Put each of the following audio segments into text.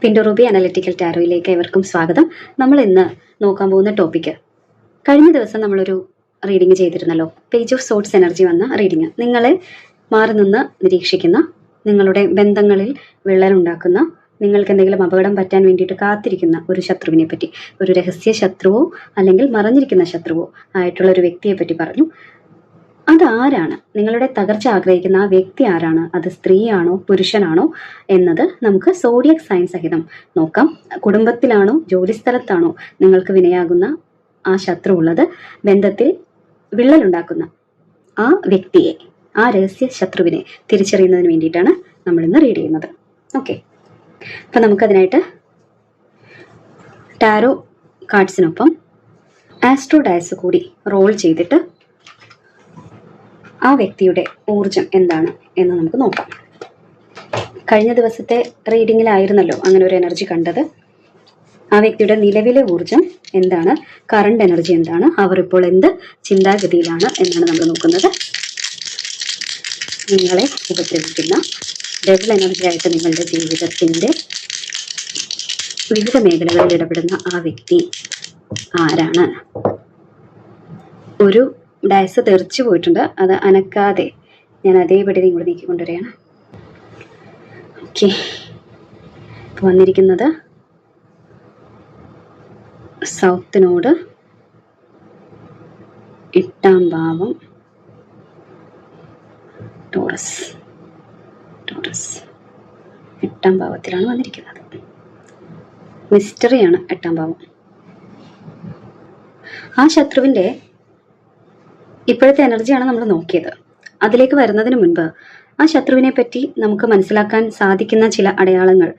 Pinto Ruby analytical ടാരോയിലേക്ക് ഏവർക്കും സ്വാഗതം. നമ്മൾ ഇന്ന് നോക്കാൻ പോകുന്ന ടോപ്പിക്ക്, കഴിഞ്ഞ ദിവസം നമ്മളൊരു റീഡിംഗ് ചെയ്തിരുന്നല്ലോ, പേജ് ഓഫ് സോർട്സ് എനർജി വന്ന റീഡിംഗ്. നിങ്ങളെ മാറി നിന്ന് നിരീക്ഷിക്കുന്ന, നിങ്ങളുടെ ബന്ധങ്ങളിൽ വിള്ളലുണ്ടാക്കുന്ന, നിങ്ങൾക്ക് എന്തെങ്കിലും അപകടം പറ്റാൻ വേണ്ടിയിട്ട് കാത്തിരിക്കുന്ന ഒരു ശത്രുവിനെ പറ്റി, ഒരു രഹസ്യ ശത്രുവോ അല്ലെങ്കിൽ മറഞ്ഞിരിക്കുന്ന ശത്രുവോ ആയിട്ടുള്ള ഒരു വ്യക്തിയെ പറ്റി പറഞ്ഞു. അതാരാണ്? നിങ്ങളുടെ തകർച്ച ആഗ്രഹിക്കുന്ന ആ വ്യക്തി ആരാണ്? അത് സ്ത്രീയാണോ പുരുഷനാണോ എന്നത് നമുക്ക് സോഡിയക് സൈൻ സഹിതം നോക്കാം. കുടുംബത്തിലാണോ ജോലിസ്ഥലത്താണോ നിങ്ങൾക്ക് വിനയാകുന്ന ആ ശത്രു ഉള്ളത്? ബന്ധത്തിൽ വിള്ളലുണ്ടാക്കുന്ന ആ വ്യക്തിയെ, ആ രഹസ്യ ശത്രുവിനെ തിരിച്ചറിയുന്നതിന് വേണ്ടിയിട്ടാണ് നമ്മൾ ഇന്ന് റീഡ് ചെയ്യുന്നത്. ഓക്കെ, അപ്പം നമുക്കതിനായിട്ട് ടാരോ കാർഡ്സിനൊപ്പം ആസ്ട്രോ ഡയസ് കൂടി റോൾ ചെയ്തിട്ട് ആ വ്യക്തിയുടെ ഊർജം എന്താണ് എന്ന് നമുക്ക് നോക്കാം. കഴിഞ്ഞ ദിവസത്തെ റീഡിങ്ങിലായിരുന്നല്ലോ അങ്ങനെ ഒരു എനർജി കണ്ടത്. ആ വ്യക്തിയുടെ നിലവിലെ ഊർജം എന്താണ്, കറണ്ട് എനർജി എന്താണ്, അവർ ഇപ്പോൾ എന്ത് ചിന്താഗതിയിലാണ് എന്നാണ് നമ്മൾ നോക്കുന്നത്. നിങ്ങളെ ഉപദ്രവിക്കുന്ന ഡബിൾ എനർജി ആയിട്ട് നിങ്ങളുടെ ജീവിതത്തിൻ്റെ വിവിധ മേഖലകളിൽ ഇടപെടുന്ന ആ വ്യക്തി ആരാണ്? ഒരു ഡയസ് തെറിച്ചു പോയിട്ടുണ്ട്, അത് അനക്കാതെ ഞാൻ അതേപടി ഇങ്ങോട്ട് നീക്കിക്കൊണ്ടുവരികയാണ്. ഓക്കെ, ഇപ്പോൾ വന്നിരിക്കുന്നത് സൗത്ത് നോഡ്, 8ാം ഭാവം, ടോറസ്. 8ാം ഭാവത്തിലാണ് വന്നിരിക്കുന്നത്. മിസ്റ്ററിയാണ് 8ാം ഭാവം. ആ ശത്രുവിൻ്റെ ഇപ്പോഴത്തെ എനർജിയാണ് നമ്മൾ നോക്കിയത്. അതിലേക്ക് വരുന്നതിന് മുൻപ് ആ ശത്രുവിനെ പറ്റി നമുക്ക് മനസ്സിലാക്കാൻ സാധിക്കുന്ന ചില അടയാളങ്ങൾ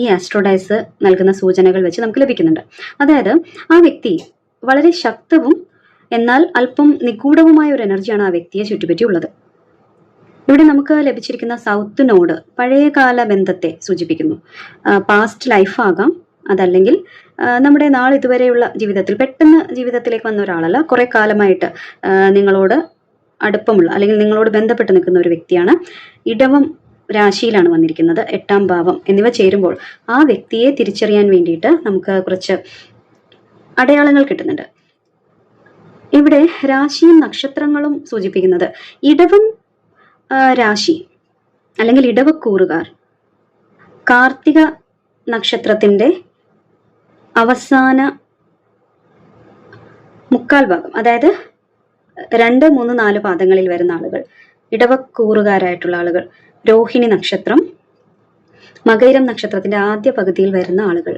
ഈ ആസ്ട്രോഡൈസ് നൽകുന്ന സൂചനകൾ വെച്ച് നമുക്ക് ലഭിക്കുന്നുണ്ട്. അതായത് ആ വ്യക്തി വളരെ ശക്തവും എന്നാൽ അല്പം നിഗൂഢവുമായ ഒരു എനർജിയാണ് ആ വ്യക്തിയെ ചുറ്റിപ്പറ്റിയുള്ളത്. ഇവിടെ നമുക്ക് ലഭിച്ചിരിക്കുന്ന സൗത്ത് നോഡ് പഴയകാല ബന്ധത്തെ സൂചിപ്പിക്കുന്നു. പാസ്റ്റ് ലൈഫ് ആകാം, അതല്ലെങ്കിൽ നമ്മുടെ ഇതുവരെയുള്ള ജീവിതത്തിൽ പെട്ടെന്ന് ജീവിതത്തിലേക്ക് വന്ന ഒരാളല്ല, കുറെ കാലമായിട്ട് നിങ്ങളോട് അടുപ്പമുള്ള അല്ലെങ്കിൽ നിങ്ങളോട് ബന്ധപ്പെട്ട് നിൽക്കുന്ന ഒരു വ്യക്തിയാണ്. ഇടവം രാശിയിലാണ് വന്നിരിക്കുന്നത്. 8ാം ഭാവം എന്നിവ ചേരുമ്പോൾ ആ വ്യക്തിയെ തിരിച്ചറിയാൻ വേണ്ടിയിട്ട് നമുക്ക് കുറച്ച് അടയാളങ്ങൾ കിട്ടുന്നുണ്ട്. ഇവിടെ രാശിയും നക്ഷത്രങ്ങളും സൂചിപ്പിക്കുന്നത് ഇടവം രാശി അല്ലെങ്കിൽ ഇടവക്കൂറുകാർ കാർത്തിക നക്ഷത്രത്തിൻ്റെ അവസാന 1/4 ഭാഗം, അതായത് 2, 3, 4 പാദങ്ങളിൽ വരുന്ന ആളുകൾ, ഇടവക്കൂറുകാരായിട്ടുള്ള ആളുകൾ, രോഹിണി നക്ഷത്രം, മകയിരം നക്ഷത്രത്തിന്റെ ആദ്യ പകുതിയിൽ വരുന്ന ആളുകൾ,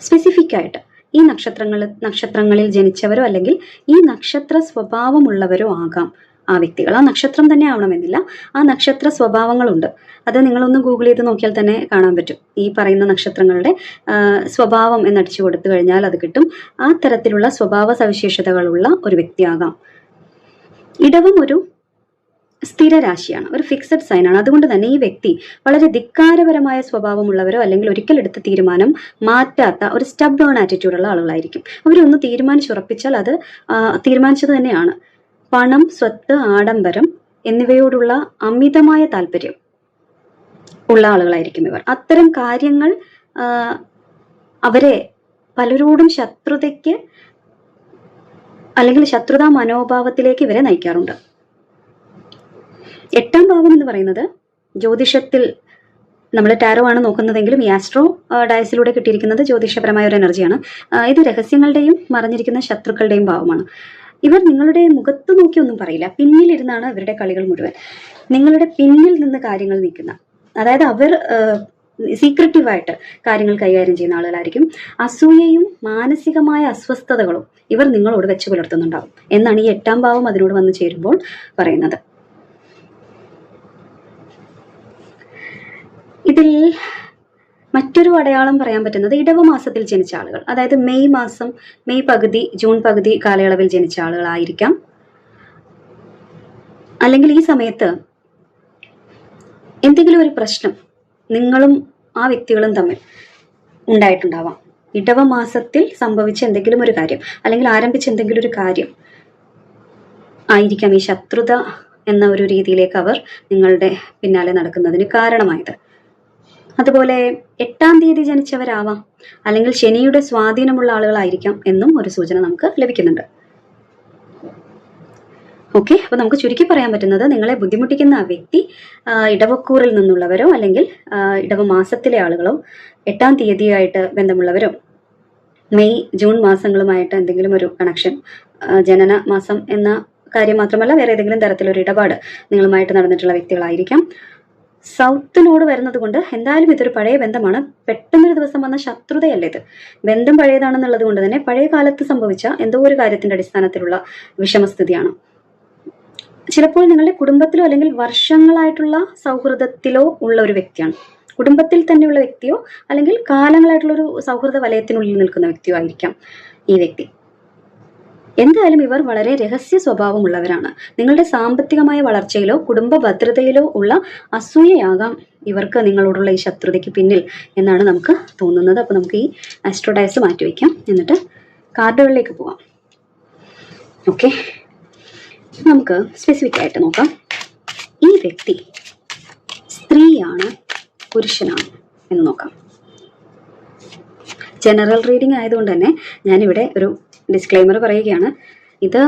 സ്പെസിഫിക് ആയിട്ട് ഈ നക്ഷത്രങ്ങളിൽ ജനിച്ചവരോ അല്ലെങ്കിൽ ഈ നക്ഷത്ര സ്വഭാവമുള്ളവരോ ആകാം ആ വ്യക്തികൾ. ആ നക്ഷത്രം തന്നെ ആവണമെന്നില്ല, ആ നക്ഷത്ര സ്വഭാവങ്ങളുണ്ട്. അത് നിങ്ങളൊന്ന് ഗൂഗിൾ ചെയ്ത് നോക്കിയാൽ തന്നെ കാണാൻ പറ്റും. ഈ പറയുന്ന നക്ഷത്രങ്ങളുടെ സ്വഭാവം എന്നടിച്ചു കൊടുത്തു കഴിഞ്ഞാൽ അത് കിട്ടും. ആ തരത്തിലുള്ള സ്വഭാവ സവിശേഷതകളുള്ള ഒരു വ്യക്തിയാകാം. ഇടവം ഒരു സ്ഥിരരാശിയാണ്, ഒരു ഫിക്സഡ് സൈനാണ്. അതുകൊണ്ട് തന്നെ ഈ വ്യക്തി വളരെ ധിക്കാരപരമായ സ്വഭാവമുള്ളവരോ അല്ലെങ്കിൽ ഒരിക്കലെടുത്ത തീരുമാനം മാറ്റാത്ത ഒരു സ്റ്റബ്ബേൺ ആറ്റിറ്റ്യൂഡുള്ള ആളുകളായിരിക്കും. അവരൊന്ന് തീരുമാനിച്ചുറപ്പിച്ചാൽ അത് തീരുമാനിച്ചത് തന്നെയാണ്. പണം, സ്വത്ത്, ആഡംബരം എന്നിവയോടുള്ള അമിതമായ താല്പര്യം ഉള്ള ആളുകളായിരിക്കും ഇവർ. അത്തരം കാര്യങ്ങൾ അവരെ പലരോടും ശത്രുതയ്ക്ക് അല്ലെങ്കിൽ ശത്രുതാ മനോഭാവത്തിലേക്ക് ഇവരെ നയിക്കാറുണ്ട്. 8ാം ഭാവം എന്ന് പറയുന്നത് ജ്യോതിഷത്തിൽ നമ്മൾ ടാരോ ആണ് നോക്കുന്നതെങ്കിലും ഈ ആസ്ട്രോ ഡയസിലൂടെ കിട്ടിയിരിക്കുന്നത് ജ്യോതിഷപരമായ ഒരു എനർജിയാണ്. ഇത് രഹസ്യങ്ങളുടെയും മറഞ്ഞിരിക്കുന്ന ശത്രുക്കളുടെയും ഭാവമാണ്. ഇവർ നിങ്ങളുടെ മുഖത്ത് നോക്കി ഒന്നും പറയില്ല, പിന്നിലിരുന്നാണ് ഇവരുടെ കളികൾ മുഴുവൻ. നിങ്ങളുടെ പിന്നിൽ നിന്ന് കാര്യങ്ങൾ നീക്കുന്ന, അതായത് അവർ സീക്രട്ടീവായിട്ട് കാര്യങ്ങൾ കൈകാര്യം ചെയ്യുന്ന ആളുകളായിരിക്കും. അസൂയയും മാനസികമായ അസ്വസ്ഥതകളും ഇവർ നിങ്ങളോട് വെച്ച് പുലർത്തുന്നുണ്ടാവും എന്നാണ് ഈ 8ാം ഭാവം അതിനോട് വന്നു ചേരുമ്പോൾ പറയുന്നത്. ഇതിൽ മറ്റൊരു അടയാളം പറയാൻ പറ്റുന്നത് ഇടവമാസത്തിൽ ജനിച്ച ആളുകൾ, അതായത് മെയ് പകുതി, ജൂൺ പകുതി കാലയളവിൽ ജനിച്ച ആളുകളായിരിക്കാം. അല്ലെങ്കിൽ ഈ സമയത്ത് എന്തെങ്കിലും ഒരു പ്രശ്നം നിങ്ങളും ആ വ്യക്തികളും തമ്മിൽ ഉണ്ടായിട്ടുണ്ടാവാം. ഇടവമാസത്തിൽ സംഭവിച്ച എന്തെങ്കിലും ഒരു കാര്യം അല്ലെങ്കിൽ ആരംഭിച്ച എന്തെങ്കിലും ഒരു കാര്യം ആയിരിക്കാം ഈ ശത്രുത എന്ന ഒരു രീതിയിലേക്ക് അവർ നിങ്ങളുടെ പിന്നാലെ നടക്കുന്നതിന് കാരണമായത്. അതുപോലെ 8-ാം തീയതി ജനിച്ചവരാവാം, അല്ലെങ്കിൽ ശനിയുടെ സ്വാധീനമുള്ള ആളുകളായിരിക്കാം എന്നും ഒരു സൂചന നമുക്ക് ലഭിക്കുന്നുണ്ട്. ഓക്കെ, അപ്പൊ നമുക്ക് ചുരുക്കി പറയാൻ പറ്റുന്നത്, നിങ്ങളെ ബുദ്ധിമുട്ടിക്കുന്ന ആ വ്യക്തി ഇടവക്കൂറിൽ നിന്നുള്ളവരോ അല്ലെങ്കിൽ ഇടവ മാസത്തിലെ ആളുകളോ 8-ാം തീയതിയായിട്ട് ബന്ധമുള്ളവരോ മെയ് ജൂൺ മാസങ്ങളുമായിട്ട് എന്തെങ്കിലും ഒരു കണക്ഷൻ, ജനന മാസം എന്ന കാര്യം മാത്രമല്ല വേറെ ഏതെങ്കിലും തരത്തിലൊരു ഇടപാട് നിങ്ങളുമായിട്ട് നടന്നിട്ടുള്ള വ്യക്തികളായിരിക്കാം. സൗത്തിനോട് വരുന്നത് കൊണ്ട് എന്തായാലും ഇതൊരു പഴയ ബന്ധമാണ്. പെട്ടെന്നൊരു ദിവസം വന്ന ശത്രുതയല്ല ഇത്. ബന്ധം പഴയതാണെന്നുള്ളത് കൊണ്ട് തന്നെ പഴയ കാലത്ത് സംഭവിച്ച എന്തോ ഒരു കാര്യത്തിന്റെ അടിസ്ഥാനത്തിലുള്ള വിഷമസ്ഥിതിയാണ്. ചിലപ്പോൾ നിങ്ങളുടെ കുടുംബത്തിലോ അല്ലെങ്കിൽ വർഷങ്ങളായിട്ടുള്ള സൗഹൃദത്തിലോ ഉള്ള ഒരു വ്യക്തിയാണ്. കുടുംബത്തിൽ തന്നെയുള്ള വ്യക്തിയോ അല്ലെങ്കിൽ കാലങ്ങളായിട്ടുള്ള ഒരു സൗഹൃദ വലയത്തിനുള്ളിൽ നിൽക്കുന്ന വ്യക്തിയോ ആയിരിക്കാം ഈ വ്യക്തി. എന്തായാലും ഇവർ വളരെ രഹസ്യ സ്വഭാവമുള്ളവരാണ്. നിങ്ങളുടെ സാമ്പത്തികമായ വളർച്ചയിലോ കുടുംബ ഭദ്രതയിലോ ഉള്ള അസൂയയാകാം ഇവർക്ക് നിങ്ങളോടുള്ള ഈ ശത്രുതയ്ക്ക് പിന്നിൽ എന്നാണ് നമുക്ക് തോന്നുന്നത്. അപ്പോൾ നമുക്ക് ഈ ആസ്ട്രോഡയസ് മാറ്റിവെക്കാം, എന്നിട്ട് കാർഡുകളിലേക്ക് പോവാം. ഓക്കെ, നമുക്ക് സ്പെസിഫിക് ആയിട്ട് നോക്കാം. ഈ വ്യക്തി സ്ത്രീയാണ് പുരുഷനാണ് എന്ന് നോക്കാം. ജനറൽ റീഡിംഗ് ആയതുകൊണ്ട് തന്നെ ഞാനിവിടെ ഒരു ഡിസ്ക്ലെയിമർ പറയുകയാണ്. ഇത്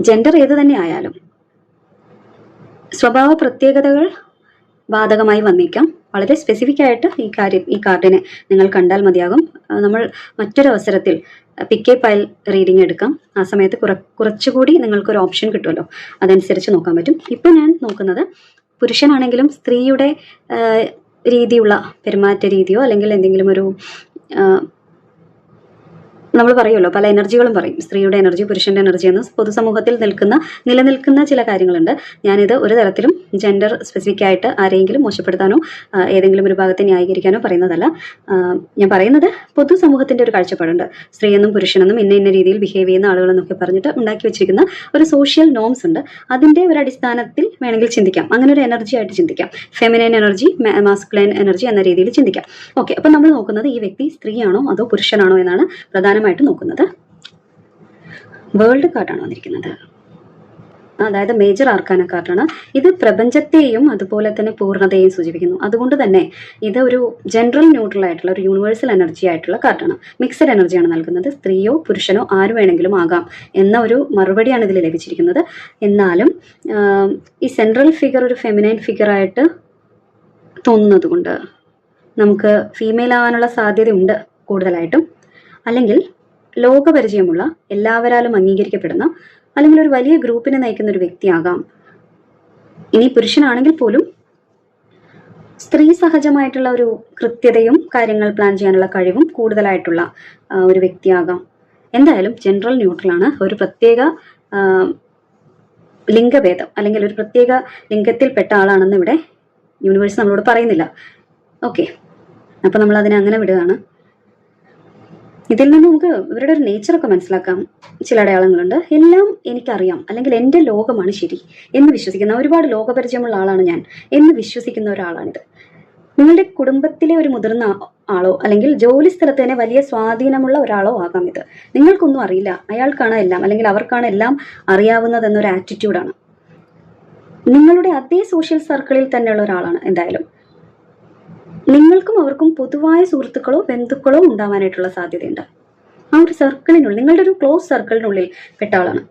ജെൻഡർ ഏത് തന്നെ ആയാലും സ്വഭാവ പ്രത്യേകതകൾ ബാധകമായി വന്നേക്കാം. വളരെ സ്പെസിഫിക് ആയിട്ട് ഈ കാർഡിനെ നിങ്ങൾ കണ്ടാൽ മതിയാകും. നമ്മൾ മറ്റൊരവസരത്തിൽ പിക്ക് എ പൈൽ റീഡിംഗ് എടുക്കാം. ആ സമയത്ത് കുറച്ചുകൂടി നിങ്ങൾക്കൊരു ഓപ്ഷൻ കിട്ടുമല്ലോ, അതനുസരിച്ച് നോക്കാൻ പറ്റും. ഇപ്പം ഞാൻ നോക്കുന്നത് പുരുഷനാണെങ്കിലും സ്ത്രീയുടെ രീതിയുള്ള പെരുമാറ്റ രീതിയോ അല്ലെങ്കിൽ എന്തെങ്കിലും ഒരു നമ്മൾ പറയുമല്ലോ, പല എനർജികളും പറയും, സ്ത്രീയുടെ എനർജി പുരുഷന്റെ എനർജി എന്ന് പൊതുസമൂഹത്തിൽ നിലനിൽക്കുന്ന ചില കാര്യങ്ങളുണ്ട്. ഞാനിത് ഒരു തരത്തിലും ജെൻഡർ സ്പെസിഫിക് ആയിട്ട് ആരെങ്കിലും മോശപ്പെടുത്താനോ ഏതെങ്കിലും ഒരു ഭാഗത്തെ ന്യായീകരിക്കാനോ പറയുന്നതല്ല. ഞാൻ പറയുന്നത് പൊതുസമൂഹത്തിന്റെ ഒരു കാഴ്ചപ്പാടുണ്ട്. സ്ത്രീയെന്നും പുരുഷനെന്നും ഇന്ന രീതിയിൽ ബിഹേവ് ചെയ്യുന്ന ആളുകളെന്നൊക്കെ പറഞ്ഞിട്ട് ഉണ്ടാക്കി വെച്ചിരിക്കുന്ന ഒരു സോഷ്യൽ നോംസ് ഉണ്ട്. അതിന്റെ ഒരു അടിസ്ഥാനത്തിൽ വേണമെങ്കിൽ ചിന്തിക്കാം, അങ്ങനെ ഒരു എനർജി ആയിട്ട് ചിന്തിക്കാം. ഫെമിനൈൻ എനർജി, മാസ്കുലൈൻ എനർജി എന്ന രീതിയിൽ ചിന്തിക്കാം. ഓക്കെ, അപ്പൊ നമ്മൾ നോക്കുന്നത് ഈ വ്യക്തി സ്ത്രീയാണോ അതോ പുരുഷനാണോ എന്നാണ് പ്രധാനമായിട്ട് നോക്കുന്നത്. വേൾഡ് കാർഡാണ് വന്നിരിക്കുന്നത്, അതായത് മേജർ ആർക്കാന കാർഡാണ്. ഇത് പ്രപഞ്ചത്തെയും അതുപോലെ തന്നെ പൂർണ്ണതയെയും സൂചിപ്പിക്കുന്നു. അതുകൊണ്ട് തന്നെ ഇത് ഒരു ജനറൽ ന്യൂട്രൽ ആയിട്ടുള്ള ഒരു യൂണിവേഴ്സൽ എനർജി ആയിട്ടുള്ള കാർഡാണ്. മിക്സഡ് എനർജിയാണ് നൽകുന്നത്. സ്ത്രീയോ പുരുഷനോ ആര് വേണമെങ്കിലും ആകാം എന്ന ഒരു മറുപടിയാണ് ഇതിൽ ലഭിച്ചിരിക്കുന്നത്. എന്നാലും ഈ സെൻട്രൽ ഫിഗർ ഒരു ഫെമിനൈൻ ഫിഗർ ആയിട്ട് തോന്നുന്നത് കൊണ്ട് നമുക്ക് ഫീമെയിൽ ആവാനുള്ള സാധ്യതയുണ്ട് കൂടുതലായിട്ടും. അല്ലെങ്കിൽ ലോകപരിചയമുള്ള, എല്ലാവരാലും അംഗീകരിക്കപ്പെടുന്ന, അല്ലെങ്കിൽ ഒരു വലിയ ഗ്രൂപ്പിനെ നയിക്കുന്ന ഒരു വ്യക്തിയാകാം. ഇനി പുരുഷനാണെങ്കിൽ പോലും സ്ത്രീ സഹജമായിട്ടുള്ള ഒരു കൃത്യതയും കാര്യങ്ങൾ പ്ലാൻ ചെയ്യാനുള്ള കഴിവും കൂടുതലായിട്ടുള്ള ഒരു വ്യക്തിയാകാം. എന്തായാലും ജനറൽ ന്യൂട്രലാണ്. ഒരു പ്രത്യേക ലിംഗഭേദം അല്ലെങ്കിൽ ഒരു പ്രത്യേക ലിംഗത്തിൽപ്പെട്ട ആളാണെന്ന് ഇവിടെ യൂണിവേഴ്സ് നമ്മളോട് പറയുന്നില്ല. ഓക്കെ, അപ്പൊ നമ്മൾ അതിനെ അങ്ങനെ വിടുകയാണ്. ഇതിൽ നിന്ന് നമുക്ക് ഇവരുടെ ഒരു നേച്ചറൊക്കെ മനസ്സിലാക്കാം. ചില അടയാളങ്ങളുണ്ട്. എല്ലാം എനിക്കറിയാം അല്ലെങ്കിൽ എൻ്റെ ലോകമാണ് ശരി എന്ന് വിശ്വസിക്കുന്ന, ഒരുപാട് ലോകപരിചയമുള്ള ആളാണ് ഞാൻ എന്ന് വിശ്വസിക്കുന്ന ഒരാളാണിത്. നിങ്ങളുടെ കുടുംബത്തിലെ ഒരു മുതിർന്ന ആളോ അല്ലെങ്കിൽ ജോലി സ്ഥലത്ത് തന്നെ വലിയ സ്വാധീനമുള്ള ഒരാളോ ആകാം ഇത്. നിങ്ങൾക്കൊന്നും അറിയില്ല, അയാൾക്കാണ് എല്ലാം അല്ലെങ്കിൽ അവർക്കാണ് എല്ലാം അറിയാവുന്നതെന്നൊരു ആറ്റിറ്റ്യൂഡാണ്. നിങ്ങളുടെ അതേ സോഷ്യൽ സർക്കിളിൽ തന്നെയുള്ള ഒരാളാണ്. എന്തായാലും നിങ്ങൾക്കും അവർക്കും പൊതുവായ സുഹൃത്തുക്കളോ ബന്ധുക്കളോ ഉണ്ടാവാനായിട്ടുള്ള സാധ്യതയുണ്ട്. ആ ഒരു സർക്കിളിനുള്ളിൽ, നിങ്ങളുടെ ഒരു ക്ലോസ് സർക്കിളിനുള്ളിൽ പെട്ട ആളാണ്.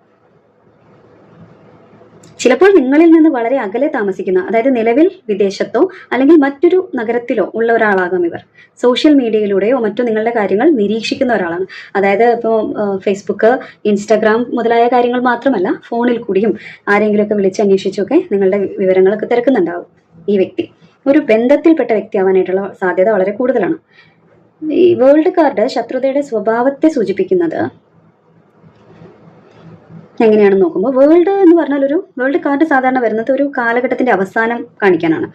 ചിലപ്പോൾ നിങ്ങളിൽ നിന്ന് വളരെ അകലെ താമസിക്കുന്ന, അതായത് നിലവിൽ വിദേശത്തോ അല്ലെങ്കിൽ മറ്റൊരു നഗരത്തിലോ ഉള്ള ഒരാളാകാം ഇവർ. സോഷ്യൽ മീഡിയയിലൂടെയോ മറ്റോ നിങ്ങളുടെ കാര്യങ്ങൾ നിരീക്ഷിക്കുന്ന ഒരാളാണ്. അതായത് ഇപ്പോൾ ഫേസ്ബുക്ക്, ഇൻസ്റ്റാഗ്രാം മുതലായ കാര്യങ്ങൾ മാത്രമല്ല, ഫോണിൽ കൂടിയും ആരെങ്കിലുമൊക്കെ വിളിച്ച് അന്വേഷിച്ചൊക്കെ നിങ്ങളുടെ വിവരങ്ങളൊക്കെ തിരക്കുന്നുണ്ടാവും. ഈ വ്യക്തി ഒരു ബന്ധത്തിൽപ്പെട്ട വ്യക്തിയാവാനായിട്ടുള്ള സാധ്യത വളരെ കൂടുതലാണ്. ഈ വേൾഡ് കാർഡ് ശത്രുതയുടെ സ്വഭാവത്തെ സൂചിപ്പിക്കുന്നത് എങ്ങനെയാണെന്ന് നോക്കുമ്പോൾ, വേൾഡ് എന്ന് പറഞ്ഞാൽ ഒരു വേൾഡ് കാർഡ് സാധാരണ വരുന്നത് ഒരു കാലഘട്ടത്തിന്റെ അവസാനം കാണിക്കാനാണ്.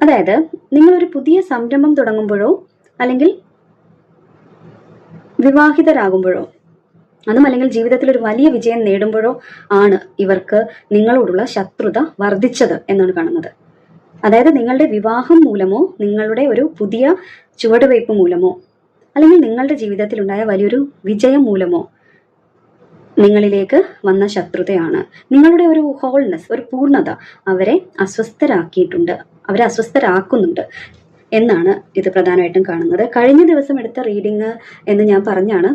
അതായത് നിങ്ങളൊരു പുതിയ സംരംഭം തുടങ്ങുമ്പോഴോ അല്ലെങ്കിൽ വിവാഹിതരാകുമ്പോഴോ അതും അല്ലെങ്കിൽ ജീവിതത്തിൽ ഒരു വലിയ വിജയം നേടുമ്പോഴോ ആണ് ഇവർക്ക് നിങ്ങളോടുള്ള ശത്രുത വർദ്ധിച്ചത് എന്നാണ് കാണുന്നത്. അതായത് നിങ്ങളുടെ വിവാഹം മൂലമോ നിങ്ങളുടെ ഒരു പുതിയ ചുവടുവയ്പ് മൂലമോ അല്ലെങ്കിൽ നിങ്ങളുടെ ജീവിതത്തിൽ ഉണ്ടായ വലിയൊരു വിജയം മൂലമോ നിങ്ങളിലേക്ക് വന്ന ശത്രുതയാണ്. നിങ്ങളുടെ ഒരു ഹോൾനെസ്, ഒരു പൂർണ്ണത അവരെ അസ്വസ്ഥരാക്കിയിട്ടുണ്ട്, അവരെ അസ്വസ്ഥരാക്കുന്നുണ്ട് എന്നാണ് ഇത് പ്രധാനമായിട്ടും കാണുന്നത്. കഴിഞ്ഞ ദിവസം എടുത്ത റീഡിങ് എന്ന് ഞാൻ പറഞ്ഞാണ്,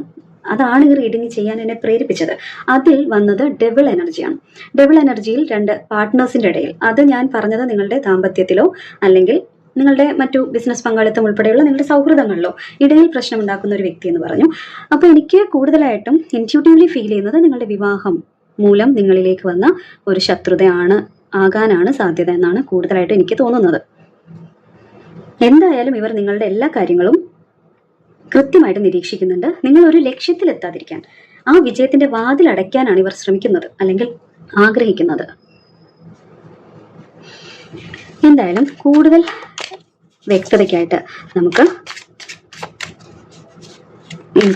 അതാണ് ഈ റീഡിങ് ചെയ്യാൻ എന്നെ പ്രേരിപ്പിച്ചത്. അതിൽ വന്നത് ഡെവിൾ എനർജിയാണ്. ഡെവിൾ എനർജിയിൽ രണ്ട് പാർട്ട്നേഴ്സിന്റെ ഇടയിൽ, അത് ഞാൻ പറഞ്ഞത് നിങ്ങളുടെ ദാമ്പത്യത്തിലോ അല്ലെങ്കിൽ നിങ്ങളുടെ മറ്റു ബിസിനസ് പങ്കാളിത്തം ഉൾപ്പെടെയുള്ള നിങ്ങളുടെ സൗഹൃദങ്ങളിലോ ഇടയിൽ പ്രശ്നം ഉണ്ടാക്കുന്ന ഒരു വ്യക്തി എന്ന് പറഞ്ഞു. അപ്പോൾ എനിക്ക് കൂടുതലായിട്ടും ഇൻറ്റ്യൂട്ടീവ്ലി ഫീൽ ചെയ്യുന്നത് നിങ്ങളുടെ വിവാഹം മൂലം നിങ്ങളിലേക്ക് വന്ന ഒരു ശത്രുതയാണ് ആകാനാണ് സാധ്യത എന്നാണ് കൂടുതലായിട്ട് എനിക്ക് തോന്നുന്നത്. എന്തായാലും ഇവർ നിങ്ങളുടെ എല്ലാ കാര്യങ്ങളും കൃത്യമായിട്ട് നിരീക്ഷിക്കുന്നുണ്ട്. നിങ്ങൾ ഒരു ലക്ഷ്യത്തിലെത്താതിരിക്കാൻ, ആ വിജയത്തിന്റെ വാതിൽ അടയ്ക്കാനാണ് ഇവർ ശ്രമിക്കുന്നത് അല്ലെങ്കിൽ ആഗ്രഹിക്കുന്നത്. എന്തായാലും കൂടുതൽ വ്യക്തതയ്ക്കായിട്ട് നമുക്ക്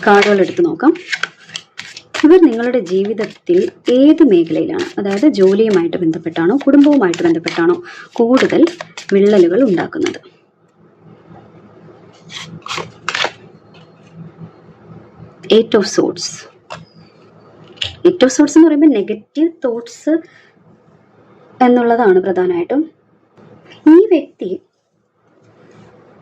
കാർഡുകൾ എടുത്ത് നോക്കാം. ഇവർ നിങ്ങളുടെ ജീവിതത്തിൽ ഏത് മേഖലയിലാണ്, അതായത് ജോലിയുമായിട്ട് ബന്ധപ്പെട്ടാണോ കുടുംബവുമായിട്ട് ബന്ധപ്പെട്ടാണോ കൂടുതൽ വിള്ളലുകൾ ഉണ്ടാക്കുന്നത്? Eight of swords. Eight of swords എന്ന് പറയുമ്പോൾ നെഗറ്റീവ് തോട്ട്സ് എന്നുള്ളതാണ് പ്രധാനമായിട്ടും. ഈ വ്യക്തി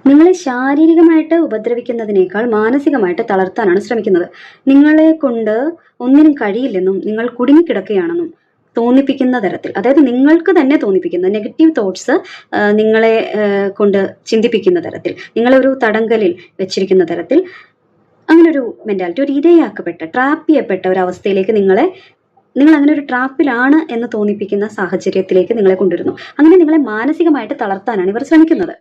നിങ്ങളെ ശാരീരികമായിട്ട് ഉപദ്രവിക്കുന്നതിനേക്കാൾ മാനസികമായിട്ട് തളർത്താനാണ് ശ്രമിക്കുന്നത്. നിങ്ങളെ കൊണ്ട് ഒന്നിനും കഴിയില്ലെന്നും നിങ്ങൾ കുടുങ്ങിക്കിടക്കുകയാണെന്നും തോന്നിപ്പിക്കുന്ന തരത്തിൽ, അതായത് നിങ്ങൾക്ക് തന്നെ തോന്നിപ്പിക്കുന്ന നെഗറ്റീവ് തോട്ട്സ് നിങ്ങളെ കൊണ്ട് ചിന്തിപ്പിക്കുന്ന തരത്തിൽ, നിങ്ങളെ ഒരു തടങ്കലിൽ വെച്ചിരിക്കുന്ന തരത്തിൽ, അങ്ങനെ ഒരു മെന്റാലിറ്റി, ഒരു ഇരയാക്കപ്പെട്ട, ട്രാപ്പ് ചെയ്യപ്പെട്ട ഒരു അവസ്ഥയിലേക്ക് നിങ്ങൾ അങ്ങനെ ഒരു ട്രാപ്പിലാണ് എന്ന് തോന്നിപ്പിക്കുന്ന സാഹചര്യത്തിലേക്ക് നിങ്ങളെ കൊണ്ടുവരുന്നു. അങ്ങനെ നിങ്ങളെ മാനസികമായിട്ട് തളർത്താനാണ് ഇവർ ശ്രമിക്കുന്നത്.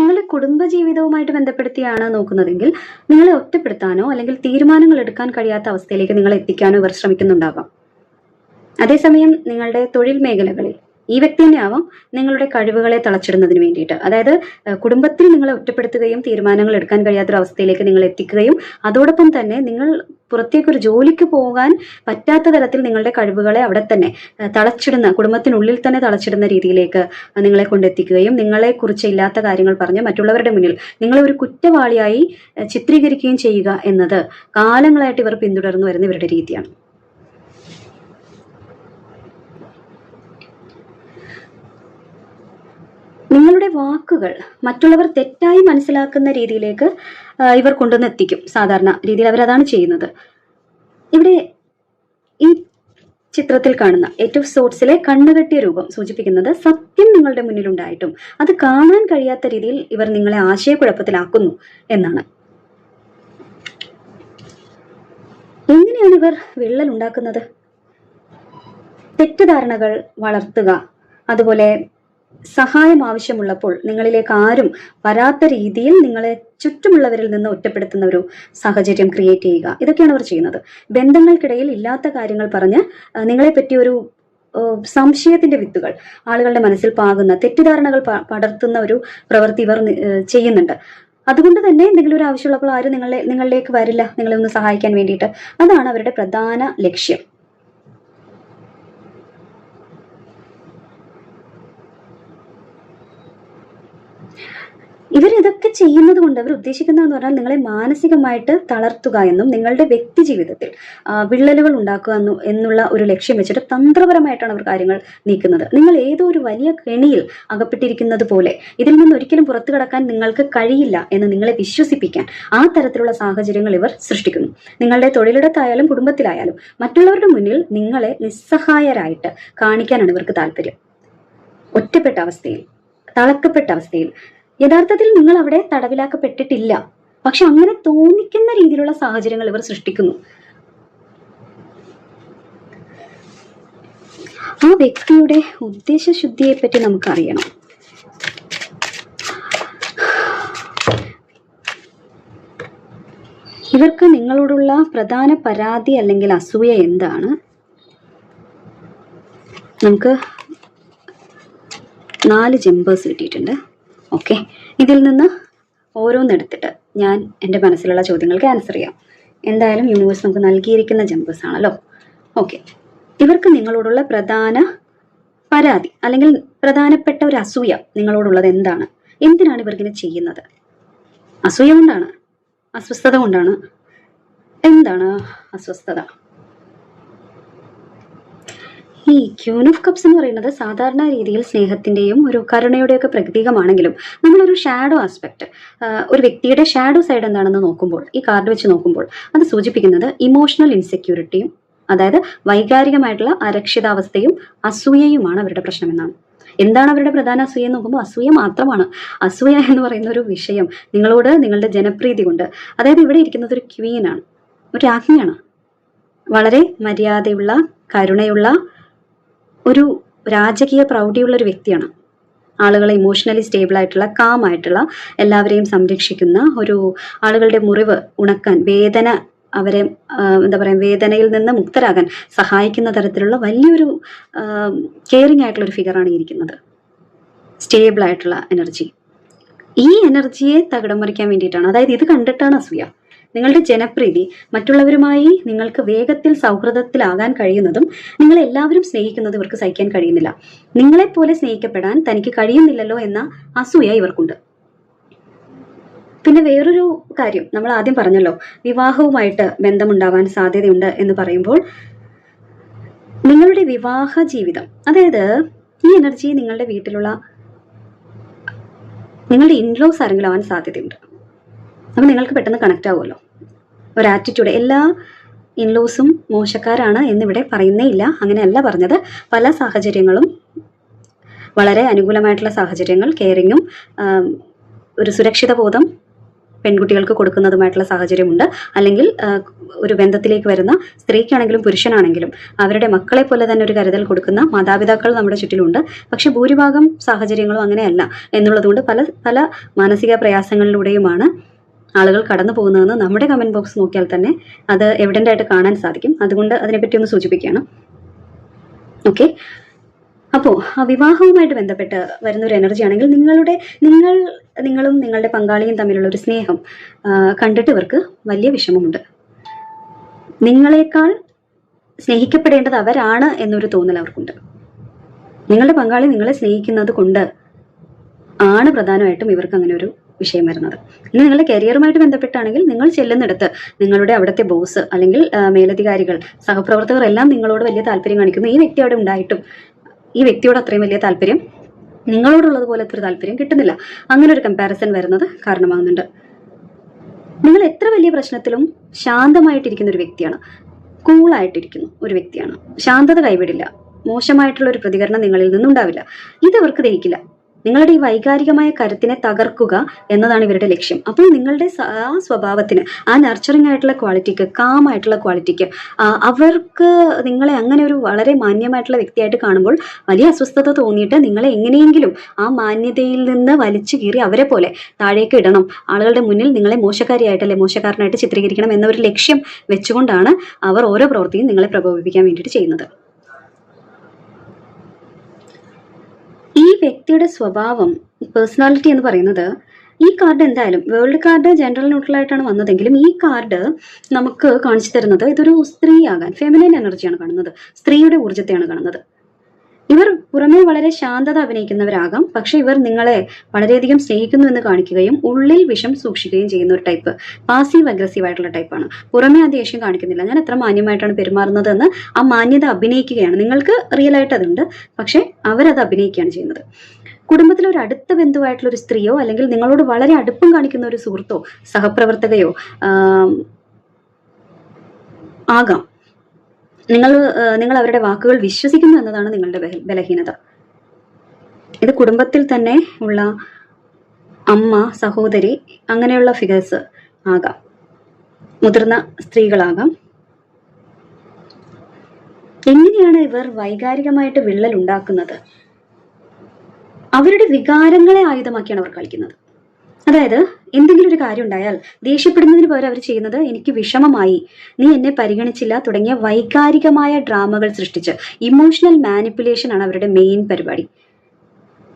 നിങ്ങളുടെ കുടുംബജീവിതവുമായിട്ട് ബന്ധപ്പെടുത്തിയാണ് നോക്കുന്നതെങ്കിൽ നിങ്ങളെ ഒറ്റപ്പെടുത്താനോ അല്ലെങ്കിൽ തീരുമാനങ്ങൾ എടുക്കാൻ കഴിയാത്ത അവസ്ഥയിലേക്ക് നിങ്ങളെ എത്തിക്കാനോ ഇവർ ശ്രമിക്കുന്നുണ്ടാവാം. അതേസമയം നിങ്ങളുടെ തൊഴിൽ മേഖലകളിൽ ഈ വ്യക്തി തന്നെ ആവാം നിങ്ങളുടെ കഴിവുകളെ തളച്ചിടുന്നതിന് വേണ്ടിയിട്ട്, അതായത് കുടുംബത്തിൽ നിങ്ങളെ ഒറ്റപ്പെടുത്തുകയും തീരുമാനങ്ങൾ എടുക്കാൻ കഴിയാത്തൊരവസ്ഥയിലേക്ക് നിങ്ങൾ എത്തിക്കുകയും അതോടൊപ്പം തന്നെ നിങ്ങൾ പുറത്തേക്കൊരു ജോലിക്ക് പോകാൻ പറ്റാത്ത തരത്തിൽ നിങ്ങളുടെ കഴിവുകളെ അവിടെ തന്നെ തളച്ചിടുന്ന, കുടുംബത്തിനുള്ളിൽ തന്നെ തളച്ചിടുന്ന രീതിയിലേക്ക് നിങ്ങളെ കൊണ്ടെത്തിക്കുകയും നിങ്ങളെ കുറിച്ച് ഇല്ലാത്ത കാര്യങ്ങൾ പറഞ്ഞ് മറ്റുള്ളവരുടെ മുന്നിൽ നിങ്ങളെ ഒരു കുറ്റവാളിയായി ചിത്രീകരിക്കുകയും ചെയ്യുക എന്നത് കാലങ്ങളായിട്ട് ഇവർ പിന്തുടർന്നു വരുന്ന ഇവരുടെ രീതിയാണ്. നിങ്ങളുടെ വാക്കുകൾ മറ്റുള്ളവർ തെറ്റായി മനസ്സിലാക്കുന്ന രീതിയിലേക്ക് ഇവർ കൊണ്ടുവന്ന് എത്തിക്കും. സാധാരണ രീതിയിൽ അവരതാണ് ചെയ്യുന്നത്. ഇവിടെ ഈ ചിത്രത്തിൽ കാണുന്ന എയ്റ്റ് ഓഫ് സോർഡ്സിലെ കണ്ണുകെട്ടിയ രൂപം സൂചിപ്പിക്കുന്നത് സത്യം നിങ്ങളുടെ മുന്നിലുണ്ടായിട്ടും അത് കാണാൻ കഴിയാത്ത രീതിയിൽ ഇവർ നിങ്ങളെ ആശയക്കുഴപ്പത്തിലാക്കുന്നു എന്നാണ്. എങ്ങനെയാണ് ഇവർ വിള്ളൽ ഉണ്ടാക്കുന്നത്? തെറ്റിദ്ധാരണകൾ വളർത്തുക, അതുപോലെ സഹായം ആവശ്യമുള്ളപ്പോൾ നിങ്ങളിലേക്ക് ആരും വരാത്ത രീതിയിൽ നിങ്ങളെ ചുറ്റുമുള്ളവരിൽ നിന്ന് ഒറ്റപ്പെടുത്തുന്ന ഒരു സാഹചര്യം ക്രിയേറ്റ് ചെയ്യുക, ഇതൊക്കെയാണ് അവർ ചെയ്യുന്നത്. ബന്ധങ്ങൾക്കിടയിൽ ഇല്ലാത്ത കാര്യങ്ങൾ പറഞ്ഞ് നിങ്ങളെ പറ്റി ഒരു സംശയത്തിന്റെ വിത്തുകൾ ആളുകളുടെ മനസ്സിൽ പാകുന്ന, തെറ്റിദ്ധാരണകൾ പടർത്തുന്ന ഒരു പ്രവൃത്തി ഇവർ ചെയ്യുന്നുണ്ട്. അതുകൊണ്ട് തന്നെ എന്തെങ്കിലും ഒരു ആവശ്യമുള്ളപ്പോൾ ആരും നിങ്ങളിലേക്ക് വരില്ല നിങ്ങളെ ഒന്ന് സഹായിക്കാൻ വേണ്ടിയിട്ട്. അതാണ് അവരുടെ പ്രധാന ലക്ഷ്യം. ഇവരിതൊക്കെ ചെയ്യുന്നത് കൊണ്ട് അവർ ഉദ്ദേശിക്കുന്നതെന്ന് പറഞ്ഞാൽ നിങ്ങളെ മാനസികമായിട്ട് തളർത്തുക എന്നും നിങ്ങളുടെ വ്യക്തി ജീവിതത്തിൽ വിള്ളലുകൾ ഉണ്ടാക്കുക എന്നുള്ള ഒരു ലക്ഷ്യം വെച്ചിട്ട് തന്ത്രപരമായിട്ടാണ് അവർ കാര്യങ്ങൾ നീക്കുന്നത്. നിങ്ങൾ ഏതോ ഒരു വലിയ കെണിയിൽ അകപ്പെട്ടിരിക്കുന്നത് പോലെ, ഇതിൽ നിന്ന് ഒരിക്കലും പുറത്തു കടക്കാൻ നിങ്ങൾക്ക് കഴിയില്ല എന്ന് നിങ്ങളെ വിശ്വസിപ്പിക്കാൻ ആ തരത്തിലുള്ള സാഹചര്യങ്ങൾ ഇവർ സൃഷ്ടിക്കുന്നു. നിങ്ങളുടെ തൊഴിലിടത്തായാലും കുടുംബത്തിലായാലും മറ്റുള്ളവരുടെ മുന്നിൽ നിങ്ങളെ നിസ്സഹായരായിട്ട് കാണിക്കാനാണ് ഇവർക്ക് താല്പര്യം. ഒറ്റപ്പെട്ട അവസ്ഥയിൽ, തളക്കപ്പെട്ട അവസ്ഥയിൽ. യഥാർത്ഥത്തിൽ നിങ്ങൾ അവിടെ തടവിലാക്കപ്പെട്ടിട്ടില്ല, പക്ഷെ അങ്ങനെ തോന്നിക്കുന്ന രീതിയിലുള്ള സാഹചര്യങ്ങൾ ഇവർ സൃഷ്ടിക്കുന്നു. ആ വ്യക്തിയുടെ ഉദ്ദേശശുദ്ധിയെ പറ്റി നമുക്കറിയണം. ഇവർക്ക് നിങ്ങളോടുള്ള പ്രധാന പരാതി അല്ലെങ്കിൽ അസൂയ എന്താണ്? നമുക്ക് 4 ജമ്പേഴ്സ് കിട്ടിയിട്ടുണ്ട്. ഓക്കെ, ഇതിൽ നിന്ന് ഓരോന്നെടുത്തിട്ട് ഞാൻ എൻ്റെ മനസ്സിലുള്ള ചോദ്യങ്ങൾക്ക് ആൻസർ ചെയ്യാം. എന്തായാലും യൂണിവേഴ്സ് നമുക്ക് നൽകിയിരിക്കുന്ന ജമ്പേഴ്സ് ആണല്ലോ. ഓക്കെ, ഇവർക്ക് നിങ്ങളോടുള്ള പ്രധാന പരാതി അല്ലെങ്കിൽ പ്രധാനപ്പെട്ട ഒരു അസൂയ നിങ്ങളോടുള്ളത് എന്താണ്? എന്തിനാണ് ഇവർ ഇങ്ങനെ ചെയ്യുന്നത്? അസൂയ കൊണ്ടാണ്, അസ്വസ്ഥത കൊണ്ടാണ്, എന്താണ് അസ്വസ്ഥത? ഈ ക്യൂൻ ഓഫ് കപ്സ് എന്ന് പറയുന്നത് സാധാരണ രീതിയിൽ സ്നേഹത്തിന്റെയും ഒരു കരുണയുടെയൊക്കെ പ്രതീകമാണെങ്കിലും നമ്മളൊരു ഷാഡോ ആസ്പെക്ട്, ഒരു വ്യക്തിയുടെ ഷാഡോ സൈഡ് എന്താണെന്ന് നോക്കുമ്പോൾ, ഈ കാർഡ് വെച്ച് നോക്കുമ്പോൾ അത് സൂചിപ്പിക്കുന്നത് ഇമോഷണൽ ഇൻസെക്യൂരിറ്റിയും, അതായത് വൈകാരികമായിട്ടുള്ള അരക്ഷിതാവസ്ഥയും അസൂയയുമാണ് അവരുടെ പ്രശ്നമെന്നാണ്. എന്താണ് അവരുടെ പ്രധാന അസൂയ എന്ന് നോക്കുമ്പോൾ അസൂയ മാത്രമാണ്. അസൂയ എന്ന് പറയുന്ന ഒരു വിഷയം നിങ്ങളോട് നിങ്ങളുടെ ജനപ്രീതി കൊണ്ട്, അതായത് ഇവിടെ ഇരിക്കുന്നത് ഒരു ക്വീനാണ്, ഒരു രാജ്ഞിയാണ്, വളരെ മര്യാദയുള്ള കരുണയുള്ള ഒരു രാജകീയ പ്രൗഢിയുള്ള ഒരു വ്യക്തിയാണ്. ആളുകളെ ഇമോഷണലി സ്റ്റേബിൾ ആയിട്ടുള്ള, കാം ആയിട്ടുള്ള, എല്ലാവരെയും സംരക്ഷിക്കുന്ന, ഒരു ആളുകളുടെ മുറിവ് ഉണക്കാൻ, വേദന അവരെ എന്താ പറയുക, വേദനയിൽ നിന്ന് മുക്തരാകാൻ സഹായിക്കുന്ന തരത്തിലുള്ള വലിയൊരു കെയറിങ് ആയിട്ടുള്ള ഒരു ഫിഗറാണ് ഇരിക്കുന്നത്. സ്റ്റേബിൾ ആയിട്ടുള്ള എനർജി. ഈ എനർജിയെ തകിടം മറിക്കാൻ വേണ്ടിയിട്ടാണ്, അതായത് ഇത് കണ്ടിട്ടാണ് അസൂയ. നിങ്ങളുടെ ജനപ്രീതി, മറ്റുള്ളവരുമായി നിങ്ങൾക്ക് വേഗത്തിൽ സൗഹൃദത്തിലാകാൻ കഴിയുന്നതും നിങ്ങളെ എല്ലാവരും സ്നേഹിക്കുന്നത് ഇവർക്ക് സഹിക്കാൻ കഴിയുന്നില്ല. നിങ്ങളെപ്പോലെ സ്നേഹിക്കപ്പെടാൻ തനിക്ക് കഴിയുന്നില്ലല്ലോ എന്ന അസൂയ ഇവർക്കുണ്ട്. പിന്നെ വേറൊരു കാര്യം നമ്മൾ ആദ്യം പറഞ്ഞല്ലോ, വിവാഹവുമായിട്ട് ബന്ധമുണ്ടാവാൻ സാധ്യതയുണ്ട് എന്ന് പറയുമ്പോൾ നിങ്ങളുടെ വിവാഹ ജീവിതം, അതായത് ഈ എനർജി നിങ്ങളുടെ വീട്ടിലുള്ള നിങ്ങളുടെ ഇൻലോസ് ആരെങ്കിലും ആവാൻ സാധ്യതയുണ്ട്. അപ്പം നിങ്ങൾക്ക് പെട്ടെന്ന് കണക്റ്റ് ആവുമല്ലോ. ഒരു ആറ്റിറ്റ്യൂഡ്, എല്ലാ ഇൻലോസും മോശക്കാരാണ് എന്നിവിടെ പറയുന്നേ ഇല്ല, അങ്ങനെയല്ല പറഞ്ഞത്. പല സാഹചര്യങ്ങളും വളരെ അനുകൂലമായിട്ടുള്ള സാഹചര്യങ്ങൾ, കെയറിങ്ങും ഒരു സുരക്ഷിത ബോധം പെൺകുട്ടികൾക്ക് കൊടുക്കുന്നതുമായിട്ടുള്ള സാഹചര്യമുണ്ട്. അല്ലെങ്കിൽ ഒരു ബന്ധത്തിലേക്ക് വരുന്ന സ്ത്രീക്കാണെങ്കിലും പുരുഷനാണെങ്കിലും അവരുടെ മക്കളെ പോലെ തന്നെ ഒരു കരുതൽ കൊടുക്കുന്ന മാതാപിതാക്കൾ നമ്മുടെ ചുറ്റിലുണ്ട്. പക്ഷെ ഭൂരിഭാഗം സാഹചര്യങ്ങളും അങ്ങനെയല്ല എന്നുള്ളതുകൊണ്ട് പല പല മാനസിക പ്രയാസങ്ങളിലൂടെയുമാണ് ആളുകൾ കടന്നു പോകുന്നതെന്ന് നമ്മുടെ കമൻറ്റ് ബോക്സ് നോക്കിയാൽ തന്നെ അത് എവിഡൻ്റ് ആയിട്ട് കാണാൻ സാധിക്കും. അതുകൊണ്ട് അതിനെപ്പറ്റി ഒന്ന് സൂചിപ്പിക്കുകയാണ്. ഓക്കെ, അപ്പോൾ ആ വിവാഹവുമായിട്ട് ബന്ധപ്പെട്ട് വരുന്നൊരു എനർജി ആണെങ്കിൽ നിങ്ങളും നിങ്ങളുടെ പങ്കാളിയും തമ്മിലുള്ള ഒരു സ്നേഹം കണ്ടിട്ട് ഇവർക്ക് വലിയ വിഷമമുണ്ട്. നിങ്ങളെക്കാൾ സ്നേഹിക്കപ്പെടേണ്ടത് അവരാണ് എന്നൊരു തോന്നൽ അവർക്കുണ്ട്. നിങ്ങളുടെ പങ്കാളി നിങ്ങളെ സ്നേഹിക്കുന്നത് കൊണ്ട് ആണ് പ്രധാനമായിട്ടും ഇവർക്ക് അങ്ങനെ ഒരു വിഷയം വരുന്നത്. ഇനി നിങ്ങളുടെ കരിയറുമായിട്ട് ബന്ധപ്പെട്ടാണെങ്കിൽ നിങ്ങൾ ചെല്ലുന്നിടത്ത് നിങ്ങളുടെ അവിടുത്തെ ബോസ് അല്ലെങ്കിൽ മേലധികാരികൾ, സഹപ്രവർത്തകർ എല്ലാം നിങ്ങളോട് വലിയ താല്പര്യം കാണിക്കുന്നു. ഈ വ്യക്തി അവിടെ ഉണ്ടായിട്ടും ഈ വ്യക്തിയോട് അത്രയും വലിയ താല്പര്യം നിങ്ങളോടുള്ളത് പോലെ അത്ര താല്പര്യം കിട്ടുന്നില്ല. അങ്ങനെ ഒരു കമ്പാരിസൺ വരുന്നത് കാരണമാകുന്നുണ്ട്. നിങ്ങൾ എത്ര വലിയ പ്രശ്നത്തിലും ശാന്തമായിട്ടിരിക്കുന്ന ഒരു വ്യക്തിയാണ്, കൂളായിട്ടിരിക്കുന്നു ഒരു വ്യക്തിയാണ്, ശാന്തത കൈവിടില്ല, മോശമായിട്ടുള്ള ഒരു പ്രതികരണം നിങ്ങളിൽ നിന്നുണ്ടാവില്ല. ഇതവർക്ക് ദഹിക്കില്ല. നിങ്ങളുടെ ഈ വൈകാരികമായ കരുത്തിനെ തകർക്കുക എന്നതാണ് ഇവരുടെ ലക്ഷ്യം. അപ്പോൾ നിങ്ങളുടെ ആ സ്വഭാവത്തിന്, ആ നർച്ചറിങ് ആയിട്ടുള്ള ക്വാളിറ്റിക്ക്, കാം ആയിട്ടുള്ള ക്വാളിറ്റിക്ക് അവർക്ക് നിങ്ങളെ അങ്ങനെ ഒരു വളരെ മാന്യമായിട്ടുള്ള വ്യക്തിയായിട്ട് കാണുമ്പോൾ വലിയ അസ്വസ്ഥത തോന്നിയിട്ട് നിങ്ങളെ എങ്ങനെയെങ്കിലും ആ മാന്യതയിൽ നിന്ന് വലിച്ചു കീറി അവരെ പോലെ താഴേക്ക് ഇടണം, ആളുകളുടെ മുന്നിൽ നിങ്ങളെ മോശക്കാരിയായിട്ടല്ലേ മോശക്കാരനായിട്ട് ചിത്രീകരിക്കണം എന്നൊരു ലക്ഷ്യം വെച്ചുകൊണ്ടാണ് അവർ ഓരോ പ്രവൃത്തിയും നിങ്ങളെ പ്രകോപിപ്പിക്കാൻ വേണ്ടിയിട്ട് ചെയ്യുന്നത്. ഈ വ്യക്തിയുടെ സ്വഭാവം, പേഴ്സണാലിറ്റി എന്ന് പറയുന്നത്, ഈ കാർഡ് എന്തായാലും വേൾഡ് കാർഡ് ജനറൽ ന്യൂട്രൽ ആയിട്ടാണ് വന്നതെങ്കിലും ഈ കാർഡ് നമുക്ക് കാണിച്ചു തരുന്നത് ഇതൊരു സ്ത്രീയാകാൻ, ഫെമിനൈൻ എനർജിയാണ് കാണുന്നത്, സ്ത്രീയുടെ ഊർജ്ജത്തെയാണ് കാണുന്നത്. ഇവർ പുറമേ വളരെ ശാന്തത അഭിനയിക്കുന്നവരാകാം, പക്ഷെ ഇവർ നിങ്ങളെ വളരെയധികം സ്നേഹിക്കുന്നു എന്ന് കാണിക്കുകയും ഉള്ളിൽ വിഷം സൂക്ഷിക്കുകയും ചെയ്യുന്ന ഒരു ടൈപ്പ്, പാസീവ് അഗ്രസീവ് ആയിട്ടുള്ള ടൈപ്പാണ്. പുറമേ ആ ദേഷ്യം കാണിക്കുന്നില്ല, ഞാൻ എത്ര മാന്യമായിട്ടാണ് പെരുമാറുന്നത് എന്ന് ആ മാന്യത അഭിനയിക്കുകയാണ്. നിങ്ങൾക്ക് റിയൽ ആയിട്ട് അതുണ്ട്, പക്ഷെ അവരത് അഭിനയിക്കുകയാണ് ചെയ്യുന്നത്. കുടുംബത്തിൽ ഒരു അടുത്ത ബന്ധുവായിട്ടുള്ള ഒരു സ്ത്രീയോ അല്ലെങ്കിൽ നിങ്ങളോട് വളരെ അടുപ്പം കാണിക്കുന്ന ഒരു സുഹൃത്തോ സഹപ്രവർത്തകയോ ആകാം. നിങ്ങൾ അവരുടെ വാക്കുകൾ വിശ്വസിക്കുന്നു എന്നതാണ് നിങ്ങളുടെ ബലഹീനത. ഇത് കുടുംബത്തിൽ തന്നെ ഉള്ള അമ്മ, സഹോദരി, അങ്ങനെയുള്ള ഫിഗേഴ്സ് ആകാം, മുതിർന്ന സ്ത്രീകളാകാം. എങ്ങനെയാണ് ഇവർ വൈകാരികമായിട്ട് വിള്ളൽ ഉണ്ടാക്കുന്നത്? അവരുടെ വികാരങ്ങളെ ആയുധമാക്കിയാണ് അവർ കളിക്കുന്നത്. അതായത് എന്തെങ്കിലും ഒരു കാര്യം ഉണ്ടായാൽ ദേഷ്യപ്പെടുന്നതിന് പകരം അവർ ചെയ്യുന്നത് എനിക്ക് വിഷമമായി, നീ എന്നെ പരിഗണിച്ചില്ല തുടങ്ങിയ വൈകാരികമായ ഡ്രാമകൾ സൃഷ്ടിച്ച് ഇമോഷണൽ മാനിപ്പുലേഷൻ ആണ് അവരുടെ മെയിൻ പരിപാടി.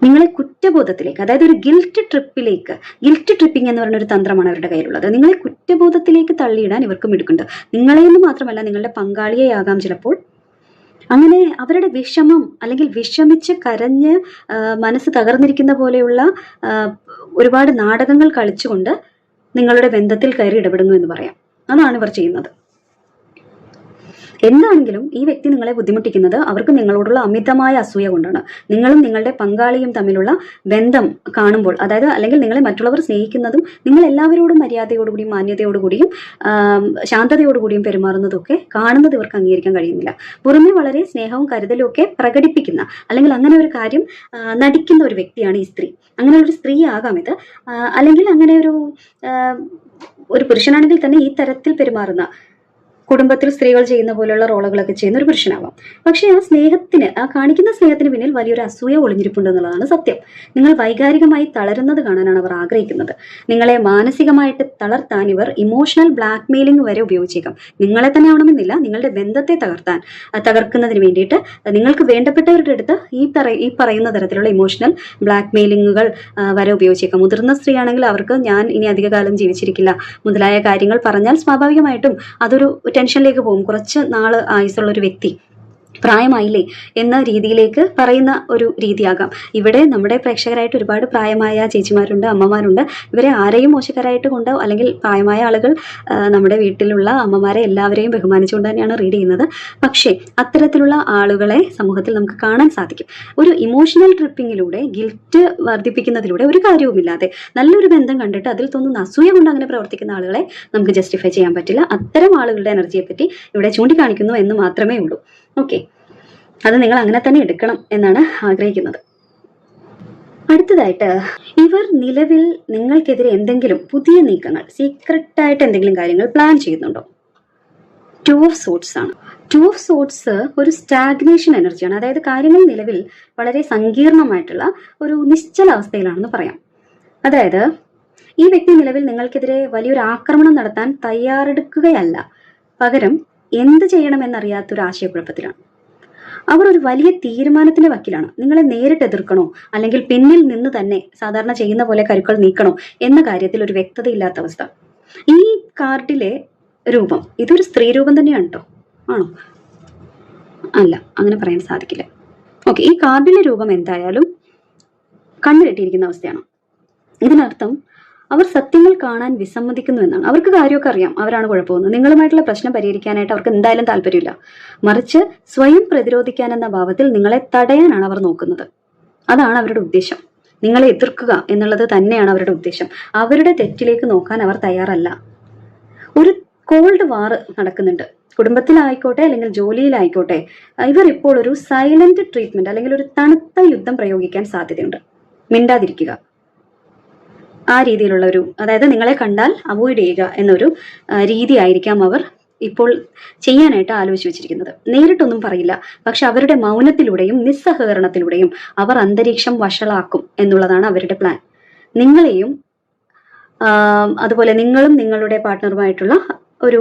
നിങ്ങളെ കുറ്റബോധത്തിലേക്ക്, അതായത് ഒരു ഗിൽറ്റ് ട്രിപ്പിംഗ് എന്ന് പറയുന്ന ഒരു തന്ത്രമാണ് അവരുടെ കയ്യിലുള്ളത്. നിങ്ങളെ കുറ്റബോധത്തിലേക്ക് തള്ളിയിടാൻ ഇവർക്ക് മിടുക്കുണ്ട്. നിങ്ങളെയെന്ന് മാത്രമല്ല നിങ്ങളുടെ പങ്കാളിയെയാകാം ചിലപ്പോൾ. അങ്ങനെ അവരുടെ വിഷമം അല്ലെങ്കിൽ വിഷമിച്ച് കരഞ്ഞ് മനസ്സ് തകർന്നിരിക്കുന്ന പോലെയുള്ള ഒരുപാട് നാടകങ്ങൾ കളിച്ചുകൊണ്ട് നിങ്ങളുടെ ബന്ധത്തിൽ കയറി ഇടപെടുന്നു എന്ന് പറയാം. അതാണ് ഇവർ ചെയ്യുന്നത്. എന്താണെങ്കിലും ഈ വ്യക്തി നിങ്ങളെ ബുദ്ധിമുട്ടിക്കുന്നത് അവർക്ക് നിങ്ങളോടുള്ള അമിതമായ അസൂയ കൊണ്ടാണ്. നിങ്ങളും നിങ്ങളുടെ പങ്കാളിയും തമ്മിലുള്ള ബന്ധം കാണുമ്പോൾ, അതായത് അല്ലെങ്കിൽ നിങ്ങളെ മറ്റുള്ളവർ സ്നേഹിക്കുന്നതും നിങ്ങൾ എല്ലാവരോടും മര്യാദയോടുകൂടിയും മാന്യതയോടുകൂടിയും ശാന്തതയോടുകൂടിയും പെരുമാറുന്നതൊക്കെ കാണുന്നത് ഇവർക്ക് അംഗീകരിക്കാൻ കഴിയുന്നില്ല. പുറമെ വളരെ സ്നേഹവും കരുതലും ഒക്കെ പ്രകടിപ്പിക്കുന്ന അല്ലെങ്കിൽ അങ്ങനെ ഒരു കാര്യം നടിക്കുന്ന ഒരു വ്യക്തിയാണ് ഈ സ്ത്രീ. അങ്ങനെ ഒരു സ്ത്രീ ആകാം ഇത്, അല്ലെങ്കിൽ അങ്ങനെ ഒരു പുരുഷനാണെങ്കിൽ തന്നെ ഈ തരത്തിൽ പെരുമാറുന്ന, കുടുംബത്തിൽ സ്ത്രീകൾ ചെയ്യുന്ന പോലെയുള്ള റോളുകളൊക്കെ ചെയ്യുന്ന ഒരു പുരുഷനാവാം. പക്ഷേ ആ കാണിക്കുന്ന സ്നേഹത്തിന് പിന്നിൽ വലിയൊരു അസൂയ ഒളിഞ്ഞിരിപ്പുണ്ട് എന്നുള്ളതാണ് സത്യം. നിങ്ങൾ വൈകാരികമായി തളരുന്നത് കാണാനാണ് അവർ ആഗ്രഹിക്കുന്നത്. നിങ്ങളെ മാനസികമായിട്ട് തളർത്താൻ ഇവർ ഇമോഷണൽ ബ്ലാക്ക് മെയിലിംഗ് വരെ ഉപയോഗിച്ചേക്കാം. നിങ്ങളെ തന്നെ ആവണമെന്നില്ല, നിങ്ങളുടെ ബന്ധത്തെ തകർക്കുന്നതിന് വേണ്ടിയിട്ട് നിങ്ങൾക്ക് വേണ്ടപ്പെട്ടവരുടെ അടുത്ത് ഈ പറയുന്ന തരത്തിലുള്ള ഇമോഷണൽ ബ്ലാക്ക് മെയിലിങ്ങുകൾ വരെ ഉപയോഗിച്ചേക്കാം. മുതിർന്ന സ്ത്രീയാണെങ്കിൽ അവർക്ക് ഞാൻ ഇനി അധികകാലം ജീവിച്ചിരിക്കില്ല മുതലായ കാര്യങ്ങൾ പറഞ്ഞാൽ സ്വാഭാവികമായിട്ടും അതൊരു ടെൻഷനിലേക്ക് പോകും. കുറച്ച് നാള് ആയുസുള്ള ഒരു വ്യക്തി, പ്രായമായില്ലേ എന്ന രീതിയിലേക്ക് പറയുന്ന ഒരു രീതിയാകാം. ഇവിടെ നമ്മുടെ പ്രേക്ഷകരായിട്ട് ഒരുപാട് പ്രായമായ ചേച്ചിമാരുണ്ട്, അമ്മമാരുണ്ട്. ഇവരെ ആരെയും മോശക്കാരായിട്ട് കൊണ്ടോ, അല്ലെങ്കിൽ പ്രായമായ ആളുകൾ നമ്മുടെ വീട്ടിലുള്ള അമ്മമാരെ എല്ലാവരെയും ബഹുമാനിച്ചുകൊണ്ട് തന്നെയാണ് റീഡ് ചെയ്യുന്നത്. പക്ഷേ അത്തരത്തിലുള്ള ആളുകളെ സമൂഹത്തിൽ നമുക്ക് കാണാൻ സാധിക്കും. ഒരു ഇമോഷണൽ ട്രിപ്പിങ്ങിലൂടെ ഗിൽറ്റ് വർദ്ധിപ്പിക്കുന്നതിലൂടെ ഒരു കാര്യവുമില്ലാതെ നല്ലൊരു ബന്ധം കണ്ടിട്ട് അതിൽ തോന്നുന്ന അസൂയ കൊണ്ട് അങ്ങനെ പ്രവർത്തിക്കുന്ന ആളുകളെ നമുക്ക് ജസ്റ്റിഫൈ ചെയ്യാൻ പറ്റില്ല. അത്തരം ആളുകളുടെ എനർജിയെ പറ്റി ഇവിടെ ചൂണ്ടിക്കാണിക്കുന്നു എന്ന് മാത്രമേ ഉള്ളൂ. ഓക്കെ, അത് നിങ്ങൾ അങ്ങനെ തന്നെ എടുക്കണം എന്നാണ് ആഗ്രഹിക്കുന്നത്. അടുത്തതായിട്ട്, ഇവർ നിലവിൽ നിങ്ങൾക്കെതിരെ എന്തെങ്കിലും പുതിയ നീക്കങ്ങൾ, സീക്രട്ടായിട്ട് എന്തെങ്കിലും കാര്യങ്ങൾ പ്ലാൻ ചെയ്യുന്നുണ്ടോ? 2 ഓഫ് സോർട്സ് ആണ്. 2 ഓഫ് സോർട്സ് ഒരു സ്റ്റാഗ്നേഷൻ എനർജിയാണ്. അതായത് കാര്യങ്ങൾ നിലവിൽ വളരെ സങ്കീർണമായിട്ടുള്ള ഒരു നിശ്ചലാവസ്ഥയിലാണെന്ന് പറയാം. അതായത് ഈ വ്യക്തി നിലവിൽ നിങ്ങൾക്കെതിരെ വലിയൊരു ആക്രമണം നടത്താൻ തയ്യാറെടുക്കുകയല്ല, പകരം എന്ത് ചെയ്യണമെന്നറിയാത്തൊരു ആശയക്കുഴപ്പത്തിലാണ്. അവർ ഒരു വലിയ തീരുമാനത്തിന്റെ വക്കിലാണ്. നിങ്ങളെ നേരിട്ട് എതിർക്കണോ അല്ലെങ്കിൽ പിന്നിൽ നിന്ന് തന്നെ സാധാരണ ചെയ്യുന്ന പോലെ കരുക്കൾ നീക്കണോ എന്ന കാര്യത്തിൽ ഒരു വ്യക്തതയില്ലാത്ത അവസ്ഥ. ഈ കാർഡിലെ രൂപം ഇതൊരു സ്ത്രീ രൂപം തന്നെയാണ് കേട്ടോ. ആണോ? അല്ല, അങ്ങനെ പറയാൻ സാധിക്കില്ല. ഓക്കെ, ഈ കാർഡിലെ രൂപം എന്തായാലും കണ്ണു കെട്ടിയിരിക്കുന്ന അവസ്ഥയാണ്. ഇതിനർത്ഥം അവർ സത്യങ്ങൾ കാണാൻ വിസമ്മതിക്കുന്നു എന്നാണ്. അവർക്ക് കാര്യമൊക്കെ അറിയാം, അവരാണ് കുഴപ്പമൊന്നും. നിങ്ങളുമായിട്ടുള്ള പ്രശ്നം പരിഹരിക്കാനായിട്ട് അവർക്ക് എന്തായാലും താല്പര്യമില്ല. മറിച്ച് സ്വയം പ്രതിരോധിക്കാനെന്ന ഭാവത്തിൽ നിങ്ങളെ തടയാനാണ് അവർ നോക്കുന്നത്. അതാണ് അവരുടെ ഉദ്ദേശം. നിങ്ങളെ എതിർക്കുക എന്നുള്ളത് തന്നെയാണ് അവരുടെ ഉദ്ദേശം. അവരുടെ തെറ്റിലേക്ക് നോക്കാൻ അവർ തയ്യാറല്ല. ഒരു കോൾഡ് വാർ നടക്കുന്നുണ്ട്. കുടുംബത്തിലായിക്കോട്ടെ അല്ലെങ്കിൽ ജോലിയിലായിക്കോട്ടെ, ഇവർ ഇപ്പോൾ ഒരു സൈലന്റ് ട്രീറ്റ്മെന്റ് അല്ലെങ്കിൽ ഒരു തണുത്ത യുദ്ധം പ്രയോഗിക്കാൻ സാധ്യതയുണ്ട്. മിണ്ടാതിരിക്കുക, ആ രീതിയിലുള്ള അതായത് നിങ്ങളെ കണ്ടാൽ അവോയ്ഡ് ചെയ്യുക എന്നൊരു രീതി ആയിരിക്കാം അവർ ഇപ്പോൾ ചെയ്യാനായിട്ട് ആലോചിച്ച് വെച്ചിരിക്കുന്നത്. നേരിട്ടൊന്നും പറയില്ല, പക്ഷെ അവരുടെ മൗനത്തിലൂടെയും നിസ്സഹകരണത്തിലൂടെയും അവർ അന്തരീക്ഷം വഷളാക്കും എന്നുള്ളതാണ് അവരുടെ പ്ലാൻ. നിങ്ങളെയും അതുപോലെ നിങ്ങളും നിങ്ങളുടെ പാർട്ട്ണറുമായിട്ടുള്ള ഒരു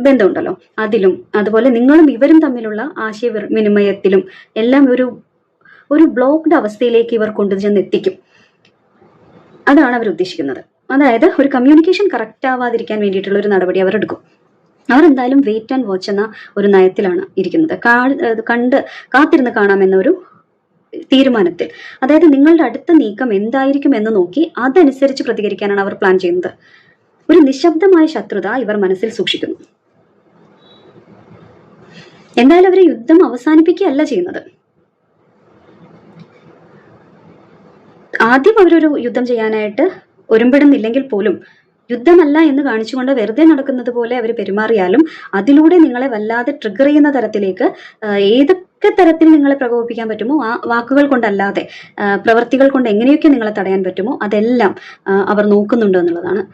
ബന്ധമുണ്ടല്ലോ, അതിലും അതുപോലെ നിങ്ങളും ഇവരും തമ്മിലുള്ള ആശയവിനിമയത്തിലും എല്ലാം ഒരു ബ്ലോക്ക്ഡ് അവസ്ഥയിലേക്ക് ഇവർ കൊണ്ടുചെന്ന് എത്തിക്കും. അതാണ് അവർ ഉദ്ദേശിക്കുന്നത്. അതായത് ഒരു കമ്മ്യൂണിക്കേഷൻ കറക്റ്റ് ആവാതിരിക്കാൻ വേണ്ടിയിട്ടുള്ള ഒരു നടപടി അവർ എടുക്കും. അവർ എന്തായാലും വെയിറ്റ് ആൻഡ് വാച്ച് എന്ന ഒരു നയത്തിലാണ് ഇരിക്കുന്നത്. കാത്തിരുന്ന് കാണാമെന്ന ഒരു തീരുമാനത്തിൽ. അതായത് നിങ്ങളുടെ അടുത്ത നീക്കം എന്തായിരിക്കും എന്ന് നോക്കി അതനുസരിച്ച് പ്രതികരിക്കാനാണ് അവർ പ്ലാൻ ചെയ്യുന്നത്. ഒരു നിശബ്ദമായ ശത്രുത ഇവർ മനസ്സിൽ സൂക്ഷിക്കുന്നു. എന്തായാലും അവർ യുദ്ധം അവസാനിപ്പിക്കുകയല്ല ചെയ്യുന്നത്. ആദ്യം അവരൊരു യുദ്ധം ചെയ്യാനായിട്ട് ഒരുമ്പെടുന്നില്ലെങ്കിൽ പോലും യുദ്ധമല്ല എന്ന് കാണിച്ചുകൊണ്ട് വെറുതെ നടക്കുന്നത് പോലെ അവർ പെരുമാറിയാലും അതിലൂടെ നിങ്ങളെ വല്ലാതെ ട്രിഗർ ചെയ്യുന്ന തരത്തിലേക്ക് ഏതൊക്കെ തരത്തിൽ നിങ്ങളെ പ്രകോപിപ്പിക്കാൻ പറ്റുമോ, ആ വാക്കുകൾ കൊണ്ടല്ലാതെ പ്രവൃത്തികൾ കൊണ്ട് എങ്ങനെയൊക്കെ നിങ്ങളെ തടയാൻ പറ്റുമോ അതെല്ലാം അവർ നോക്കുന്നുണ്ട് എന്നുള്ളതാണ്.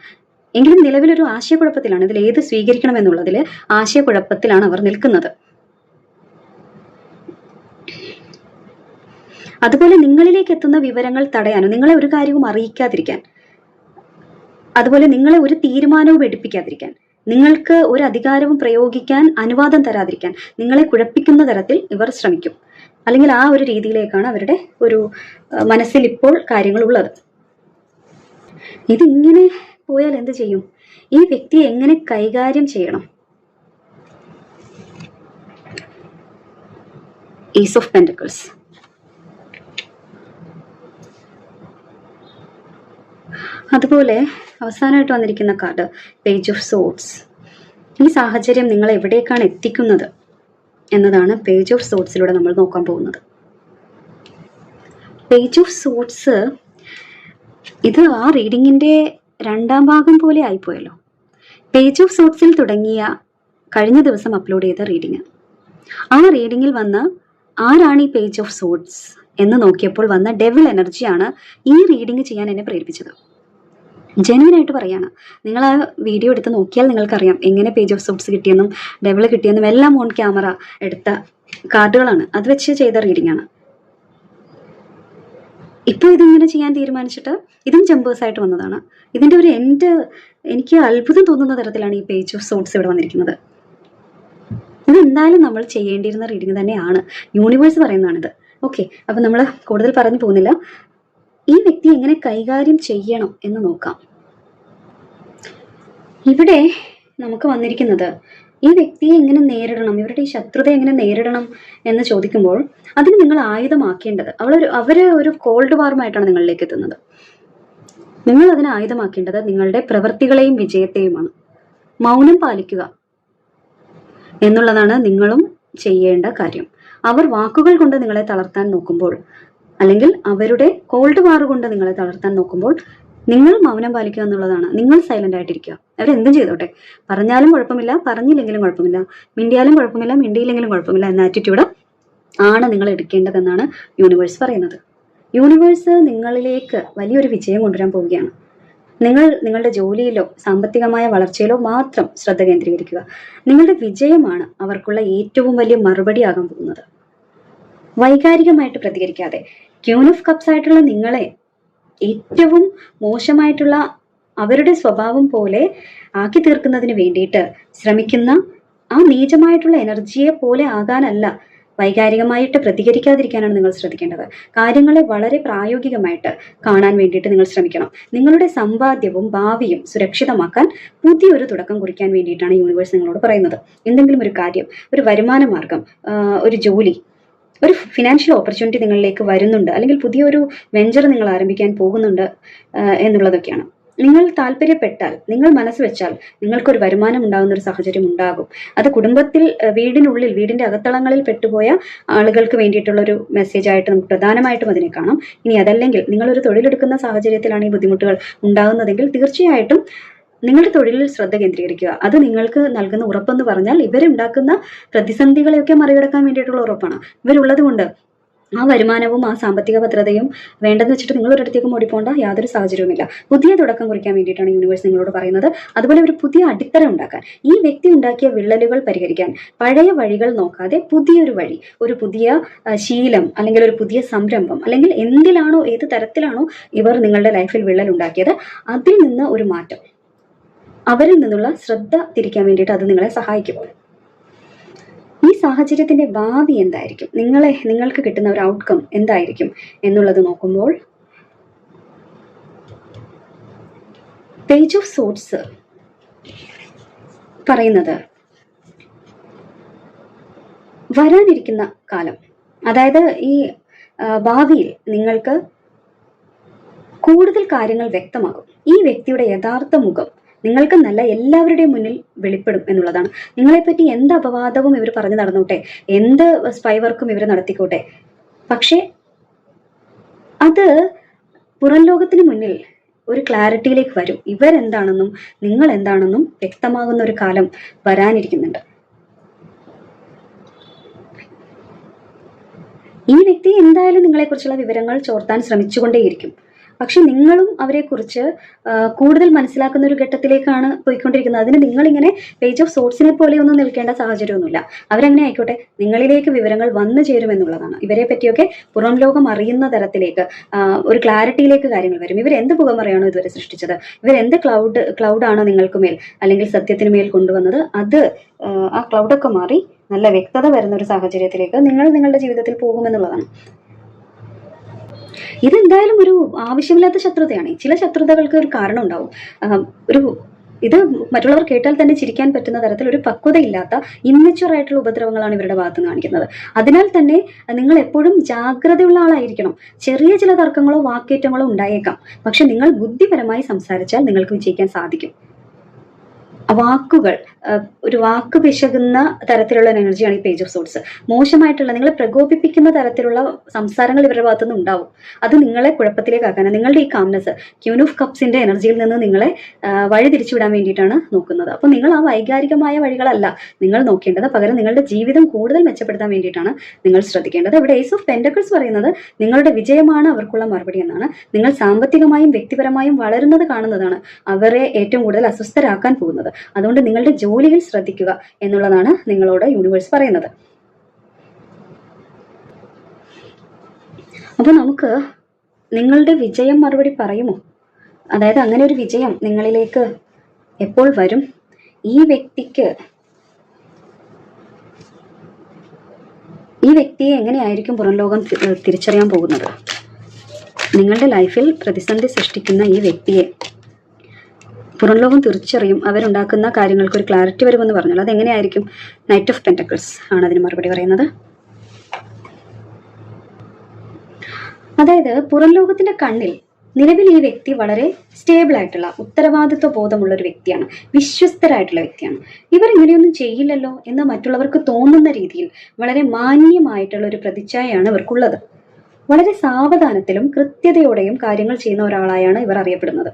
എങ്കിലും നിലവിലൊരു ആശയക്കുഴപ്പത്തിലാണ്. ഇതിൽ ഏത് സ്വീകരിക്കണം എന്നുള്ളതിൽ ആശയക്കുഴപ്പത്തിലാണ് അവർ നിൽക്കുന്നത്. അതുപോലെ നിങ്ങളിലേക്ക് എത്തുന്ന വിവരങ്ങൾ തടയാനോ, നിങ്ങളെ ഒരു കാര്യവും അറിയിക്കാതിരിക്കാൻ, അതുപോലെ നിങ്ങളെ ഒരു തീരുമാനവും എടുപ്പിക്കാതിരിക്കാൻ, നിങ്ങൾക്ക് ഒരു അധികാരവും പ്രയോഗിക്കാൻ അനുവാദം തരാതിരിക്കാൻ, നിങ്ങളെ കുഴപ്പിക്കുന്ന തരത്തിൽ ഇവർ ശ്രമിക്കും. അല്ലെങ്കിൽ ആ ഒരു രീതിയിലേക്കാണ് അവരുടെ ഒരു മനസ്സിൽ ഇപ്പോൾ കാര്യങ്ങൾ ഉള്ളത്. ഇതിങ്ങനെ പോയാൽ എന്ത് ചെയ്യും? ഈ വ്യക്തിയെ എങ്ങനെ കൈകാര്യം ചെയ്യണം? Is of pentacles. അതുപോലെ അവസാനമായിട്ട് വന്നിരിക്കുന്ന കാർഡ് പേജ് ഓഫ് സോർഡ്സ്. ഈ സാഹചര്യം നിങ്ങൾ എവിടേക്കാണ് എത്തിക്കുന്നത്? എന്നതാണ് പേജ് ഓഫ് സോട്സിലൂടെ നമ്മൾ നോക്കാൻ പോകുന്നത്. പേജ് ഓഫ് സോട്സ് ഇത് ആ റീഡിങ്ങിൻ്റെ രണ്ടാം ഭാഗം പോലെ ആയിപ്പോയല്ലോ. പേജ് ഓഫ് സോട്സിൽ തുടങ്ങിയ കഴിഞ്ഞ ദിവസം അപ്ലോഡ് ചെയ്ത റീഡിങ്, ആ റീഡിങ്ങിൽ വന്ന് ആരാണ് ഈ പേജ് ഓഫ് സോട്സ് എന്ന് നോക്കിയപ്പോൾ വന്ന ഡെവിൾ എനർജിയാണ് ഈ റീഡിങ് ചെയ്യാൻ എന്നെ പ്രേരിപ്പിച്ചത്. ജെന്യുവനായിട്ട് പറയാണ്. നിങ്ങൾ ആ വീഡിയോ എടുത്ത് നോക്കിയാൽ നിങ്ങൾക്കറിയാം എങ്ങനെ പേജ് ഓഫ് സോട്സ് കിട്ടിയെന്നും ഡെവിൾ കിട്ടിയെന്നും എല്ലാം ഓൺ ക്യാമറ എടുത്ത കാർഡുകളാണ്, അത് വെച്ച് ചെയ്ത റീഡിംഗ് ആണ്. ഇപ്പോൾ ഇതിങ്ങനെ ചെയ്യാൻ തീരുമാനിച്ചിട്ട് ഇതും ജമ്പേഴ്സായിട്ട് വന്നതാണ്. ഇതിൻ്റെ ഒരു എനിക്ക് അത്ഭുതം തോന്നുന്ന തരത്തിലാണ് ഈ പേജ് ഓഫ് സോട്സ് ഇവിടെ വന്നിരിക്കുന്നത്. ഇതെന്തായാലും നമ്മൾ ചെയ്യേണ്ടിയിരുന്ന റീഡിങ് തന്നെയാണ്, യൂണിവേഴ്സ് പറയുന്നതാണിത്. ഓക്കെ, അപ്പം നമ്മൾ കൂടുതൽ പറഞ്ഞു പോകുന്നില്ല. ഈ വ്യക്തി എങ്ങനെ കൈകാര്യം ചെയ്യണം എന്ന് നോക്കാം. ഇവിടെ നമുക്ക് വന്നിരിക്കുന്നത് ഈ വ്യക്തിയെ എങ്ങനെ നേരിടണം, ഇവരുടെ ഈ ശത്രുതയെ എങ്ങനെ നേരിടണം എന്ന് ചോദിക്കുമ്പോൾ അതിന് നിങ്ങൾ ആയുധമാക്കേണ്ടത്, അവര് ഒരു കോൾഡ് വാറുമായിട്ടാണ് നിങ്ങളിലേക്ക് എത്തുന്നത്. നിങ്ങൾ അതിനെ ആയുധമാക്കേണ്ടത് നിങ്ങളുടെ പ്രവൃത്തികളെയും വിജയത്തെയുമാണ്. മൗനം പാലിക്കുക എന്നുള്ളതാണ് നിങ്ങളും ചെയ്യേണ്ട കാര്യം. അവർ വാക്കുകൾ കൊണ്ട് നിങ്ങളെ തളർത്താൻ നോക്കുമ്പോൾ, അല്ലെങ്കിൽ അവരുടെ കോൾഡ് വാർ കൊണ്ട് നിങ്ങളെ തളർത്താൻ നോക്കുമ്പോൾ നിങ്ങൾ മൗനം പാലിക്കുക എന്നുള്ളതാണ്. നിങ്ങൾ സൈലന്റ് ആയിട്ടിരിക്കുക. അവരെന്തും ചെയ്തോട്ടെ, പറഞ്ഞാലും കുഴപ്പമില്ല, പറഞ്ഞില്ലെങ്കിലും കുഴപ്പമില്ല, മിണ്ടിയാലും കുഴപ്പമില്ല, മിണ്ടിയില്ലെങ്കിലും കുഴപ്പമില്ല എന്ന ആറ്റിറ്റ്യൂഡ് ആണ് നിങ്ങൾ എടുക്കേണ്ടതെന്നാണ് യൂണിവേഴ്സ് പറയുന്നത്. യൂണിവേഴ്സ് നിങ്ങളിലേക്ക് വലിയൊരു വിജയം കൊണ്ടുവരാൻ പോവുകയാണ്. നിങ്ങളുടെ ജോലിയിലോ സാമ്പത്തികമായ വളർച്ചയിലോ മാത്രം ശ്രദ്ധ കേന്ദ്രീകരിക്കുക. നിങ്ങളുടെ വിജയമാണ് അവർക്കുള്ള ഏറ്റവും വലിയ മറുപടിയാകാൻ പോകുന്നത്. വൈകാരികമായിട്ട് പ്രതികരിക്കാതെ ക്യൂൻ ഓഫ് കപ്സ് ആയിട്ടുള്ള നിങ്ങളെ ഏറ്റവും മോശമായിട്ടുള്ള അവരുടെ സ്വഭാവം പോലെ ആക്കി തീർക്കുന്നതിന് വേണ്ടിയിട്ട് ശ്രമിക്കുന്ന ആ നീചമായിട്ടുള്ള എനർജിയെ പോലെ ആകാനല്ല, വൈകാരികമായിട്ട് പ്രതികരിക്കാതിരിക്കാനാണ് നിങ്ങൾ ശ്രദ്ധിക്കേണ്ടത്. കാര്യങ്ങളെ വളരെ പ്രായോഗികമായിട്ട് കാണാൻ വേണ്ടിയിട്ട് നിങ്ങൾ ശ്രമിക്കണം. നിങ്ങളുടെ സമ്പാദ്യവും ഭാവിയും സുരക്ഷിതമാക്കാൻ പുതിയൊരു തുടക്കം കുറിക്കാൻ വേണ്ടിയിട്ടാണ് യൂണിവേഴ്സ് നിങ്ങളോട് പറയുന്നത്. എന്തെങ്കിലും ഒരു കാര്യം, ഒരു വരുമാന മാർഗം, ഒരു ജോലി, ഒരു ഫിനാൻഷ്യൽ ഓപ്പർച്യൂണിറ്റി നിങ്ങളിലേക്ക് വരുന്നുണ്ട്, അല്ലെങ്കിൽ പുതിയൊരു വെഞ്ചർ നിങ്ങൾ ആരംഭിക്കാൻ പോകുന്നുണ്ട് എന്നുള്ളതൊക്കെയാണ്. നിങ്ങൾ താല്പര്യപ്പെട്ടാൽ, നിങ്ങൾ മനസ്സ് വെച്ചാൽ നിങ്ങൾക്കൊരു വരുമാനം ഉണ്ടാകുന്ന ഒരു സാഹചര്യം ഉണ്ടാകും. അത് കുടുംബത്തിൽ, വീടിനുള്ളിൽ, വീടിന്റെ അകത്തളങ്ങളിൽ പെട്ടുപോയ ആളുകൾക്ക് വേണ്ടിയിട്ടുള്ള ഒരു മെസ്സേജ് ആയിട്ട് നമുക്ക് പ്രധാനമായിട്ടും അതിനെ കാണാം. ഇനി അതല്ലെങ്കിൽ നിങ്ങളൊരു തൊഴിലെടുക്കുന്ന സാഹചര്യത്തിലാണ് ഈ ബുദ്ധിമുട്ടുകൾ ഉണ്ടാകുന്നതെങ്കിൽ തീർച്ചയായിട്ടും നിങ്ങളുടെ തൊഴിലിൽ ശ്രദ്ധ കേന്ദ്രീകരിക്കുക. അത് നിങ്ങൾക്ക് നൽകുന്ന ഉറപ്പെന്ന് പറഞ്ഞാൽ ഇവരുണ്ടാക്കുന്ന പ്രതിസന്ധികളെയൊക്കെ മറികടക്കാൻ വേണ്ടിയിട്ടുള്ള ഉറപ്പാണ്. ഇവരുള്ളത് കൊണ്ട് ആ വരുമാനവും ആ സാമ്പത്തിക ഭദ്രതയും വേണ്ടെന്ന് വെച്ചിട്ട് നിങ്ങൾ ഒരിടത്തേക്കും ഓടിപ്പോണ്ട യാതൊരു സാഹചര്യവുമില്ല. പുതിയ തുടക്കം കുറിക്കാൻ വേണ്ടിയിട്ടാണ് യൂണിവേഴ്സ് നിങ്ങളോട് പറയുന്നത്. അതുപോലെ ഒരു പുതിയ അടിത്തറ ഉണ്ടാക്കാൻ, ഈ വ്യക്തി ഉണ്ടാക്കിയ വിള്ളലുകൾ പരിഹരിക്കാൻ, പഴയ വഴികൾ നോക്കാതെ പുതിയൊരു വഴി, ഒരു പുതിയ ശീലം, അല്ലെങ്കിൽ ഒരു പുതിയ സംരംഭം, അല്ലെങ്കിൽ എന്തിലാണോ, ഏത് തരത്തിലാണോ ഇവർ നിങ്ങളുടെ ലൈഫിൽ വിള്ളൽ ഉണ്ടാക്കിയത്, അതിൽ നിന്ന് ഒരു മാറ്റം, അവരിൽ നിന്നുള്ള ശ്രദ്ധ തിരിക്കാൻ വേണ്ടിയിട്ട് അത് നിങ്ങളെ സഹായിക്കും. ഈ സാഹചര്യത്തിന്റെ ഭാവി എന്തായിരിക്കും, നിങ്ങൾക്ക് കിട്ടുന്ന ഒരു ഔട്ട്കം എന്തായിരിക്കും എന്നുള്ളത് നോക്കുമ്പോൾ പേജ് ഓഫ് സോട്സ് പറയുന്നത് വരാനിരിക്കുന്ന കാലം, അതായത് ഈ ഭാവിയിൽ നിങ്ങൾക്ക് കൂടുതൽ കാര്യങ്ങൾ വ്യക്തമാകും. ഈ വ്യക്തിയുടെ യഥാർത്ഥ മുഖം നിങ്ങൾക്ക് നല്ല എല്ലാവരുടെയും മുന്നിൽ വെളിപ്പെടും എന്നുള്ളതാണ്. നിങ്ങളെപ്പറ്റി എന്ത് അപവാദവും ഇവർ പറഞ്ഞു നടന്നോട്ടെ, എന്ത് സ്പൈ വർക്കും ഇവർ നടത്തിക്കോട്ടെ, പക്ഷെ അത് പുറം ലോകത്തിന് മുന്നിൽ ഒരു ക്ലാരിറ്റിയിലേക്ക് വരും. ഇവരെന്താണെന്നും നിങ്ങൾ എന്താണെന്നും വ്യക്തമാകുന്ന ഒരു കാലം വരാനിരിക്കുന്നുണ്ട്. ഈ വ്യക്തി എന്തായാലും നിങ്ങളെക്കുറിച്ചുള്ള വിവരങ്ങൾ ചോർത്താൻ ശ്രമിച്ചുകൊണ്ടേയിരിക്കും. പക്ഷെ നിങ്ങളും അവരെക്കുറിച്ച് കൂടുതൽ മനസ്സിലാക്കുന്ന ഒരു ഘട്ടത്തിലേക്കാണ് പോയിക്കൊണ്ടിരിക്കുന്നത്. അതിന് നിങ്ങളിങ്ങനെ പേജ് ഓഫ് സോട്സിനെ പോലെ ഒന്നും നിൽക്കേണ്ട സാഹചര്യമൊന്നുമില്ല. അവരങ്ങനെ ആയിക്കോട്ടെ, നിങ്ങളിലേക്ക് വിവരങ്ങൾ വന്നു ചേരുമെന്നുള്ളതാണ്. ഇവരെ പറ്റിയൊക്കെ പുറം ലോകം അറിയുന്ന തരത്തിലേക്ക് ഒരു ക്ലാരിറ്റിയിലേക്ക് കാര്യങ്ങൾ വരും. ഇവർ എന്ത് പുകമറയാണോ ഇതുവരെ സൃഷ്ടിച്ചത്, ഇവരെന്ത് ക്ലൗഡാണോ നിങ്ങൾക്ക് മേൽ അല്ലെങ്കിൽ സത്യത്തിന് മേൽ കൊണ്ടുവന്നത്, അത് ആ ക്ലൗഡൊക്കെ മാറി നല്ല വ്യക്തത വരുന്ന ഒരു സാഹചര്യത്തിലേക്ക് നിങ്ങൾ നിങ്ങളുടെ ജീവിതത്തിൽ പോകുമെന്നുള്ളതാണ്. ഇതെന്തായാലും ഒരു ആവശ്യമില്ലാത്ത ശത്രുതയാണ്. ചില ശത്രുതകൾക്ക് ഒരു കാരണം ഉണ്ടാവും. ഇത് മറ്റുള്ളവർ കേട്ടാൽ തന്നെ ചിരിക്കാൻ പറ്റുന്ന തരത്തിൽ ഒരു പക്വതയില്ലാത്ത ഇമ്മച്വർ ആയിട്ടുള്ള ഉപദ്രവങ്ങളാണ് ഇവരുടെ ഭാഗത്ത് കാണിക്കുന്നത്. അതിനാൽ തന്നെ നിങ്ങൾ എപ്പോഴും ജാഗ്രതയുള്ള ആളായിരിക്കണം. ചെറിയ ചില തർക്കങ്ങളോ വാക്കേറ്റങ്ങളോ ഉണ്ടായേക്കാം, പക്ഷെ നിങ്ങൾ ബുദ്ധിപരമായി സംസാരിച്ചാൽ നിങ്ങൾക്ക് വിജയിക്കാൻ സാധിക്കും. വാക്കുകൾ ഒരു വാക്ക് പിശകുന്ന തരത്തിലുള്ള എനർജിയാണ് ഈ പേജ് ഓഫ് സോഡ്സ്. മോശമായിട്ടുള്ള, നിങ്ങളെ പ്രകോപിപ്പിക്കുന്ന തരത്തിലുള്ള സംസാരങ്ങൾ ഇവരുടെ ഭാഗത്തുനിന്ന് ഉണ്ടാവും. അത് നിങ്ങളെ കുഴപ്പത്തിലേക്കാക്കാനാണ്. നിങ്ങളുടെ ഈ കാംനെസ്, ക്യൂൻ ഓഫ് കപ്സിന്റെ എനർജിയിൽ നിന്ന് നിങ്ങളെ വഴി തിരിച്ചുവിടാൻ വേണ്ടിയിട്ടാണ് നോക്കുന്നത്. അപ്പോൾ നിങ്ങൾ ആ വൈകാരികമായ വഴികളല്ല നിങ്ങൾ നോക്കേണ്ടത്, പകരം നിങ്ങളുടെ ജീവിതം കൂടുതൽ മെച്ചപ്പെടുത്താൻ വേണ്ടിയിട്ടാണ് നിങ്ങൾ ശ്രദ്ധിക്കേണ്ടത്. ഇവിടെ ഏസ് ഓഫ് പെന്റക്കിൾസ് പറയുന്നത് നിങ്ങളുടെ വിജയമാണ് അവർക്കുള്ള മറുപടി എന്നാണ്. നിങ്ങൾ സാമ്പത്തികമായും വ്യക്തിപരമായും വളരുന്നത് കാണുന്നതാണ് അവരെ ഏറ്റവും കൂടുതൽ അസ്വസ്ഥരാക്കാൻ പോകുന്നത്. അതുകൊണ്ട് നിങ്ങളുടെ ജോലിയിൽ ശ്രദ്ധിക്കുക എന്നുള്ളതാണ് നിങ്ങളോട് യൂണിവേഴ്സ് പറയുന്നത്. അപ്പൊ നമുക്ക് നിങ്ങളുടെ വിജയം മറുപടി പറയുമോ? അതായത് അങ്ങനെ ഒരു വിജയം നിങ്ങളിലേക്ക് എപ്പോൾ വരും? ഈ വ്യക്തിയെ എങ്ങനെയായിരിക്കും പുറം ലോകം തിരിച്ചറിയാൻ പോകുന്നത്? നിങ്ങളുടെ ലൈഫിൽ പ്രതിസന്ധി സൃഷ്ടിക്കുന്ന ഈ വ്യക്തിയെ പുറം ലോകം തിരിച്ചറിയും. അവരുണ്ടാക്കുന്ന കാര്യങ്ങൾക്ക് ഒരു ക്ലാരിറ്റി വരുമെന്ന് പറഞ്ഞാൽ അതെങ്ങനെയായിരിക്കും? നൈറ്റ് ഓഫ് പെന്റക്കിൾസ് ആണ് അതിന് മറുപടി പറയുന്നത്. അതായത് പുറം ലോകത്തിന്റെ കണ്ണിൽ നിലവിൽ ഈ വ്യക്തി വളരെ സ്റ്റേബിൾ ആയിട്ടുള്ള, ഉത്തരവാദിത്വ ബോധമുള്ള ഒരു വ്യക്തിയാണ്, വിശ്വസ്തരായിട്ടുള്ള വ്യക്തിയാണ്. ഇവർ ഇങ്ങനെയൊന്നും ചെയ്യില്ലല്ലോ എന്ന് മറ്റുള്ളവർക്ക് തോന്നുന്ന രീതിയിൽ വളരെ മാന്യമായിട്ടുള്ള ഒരു പ്രതിച്ഛായയാണ് ഇവർക്കുള്ളത്. വളരെ സാവധാനത്തിലും കൃത്യതയോടെയും കാര്യങ്ങൾ ചെയ്യുന്ന ഒരാളായാണ് ഇവർ അറിയപ്പെടുന്നത്.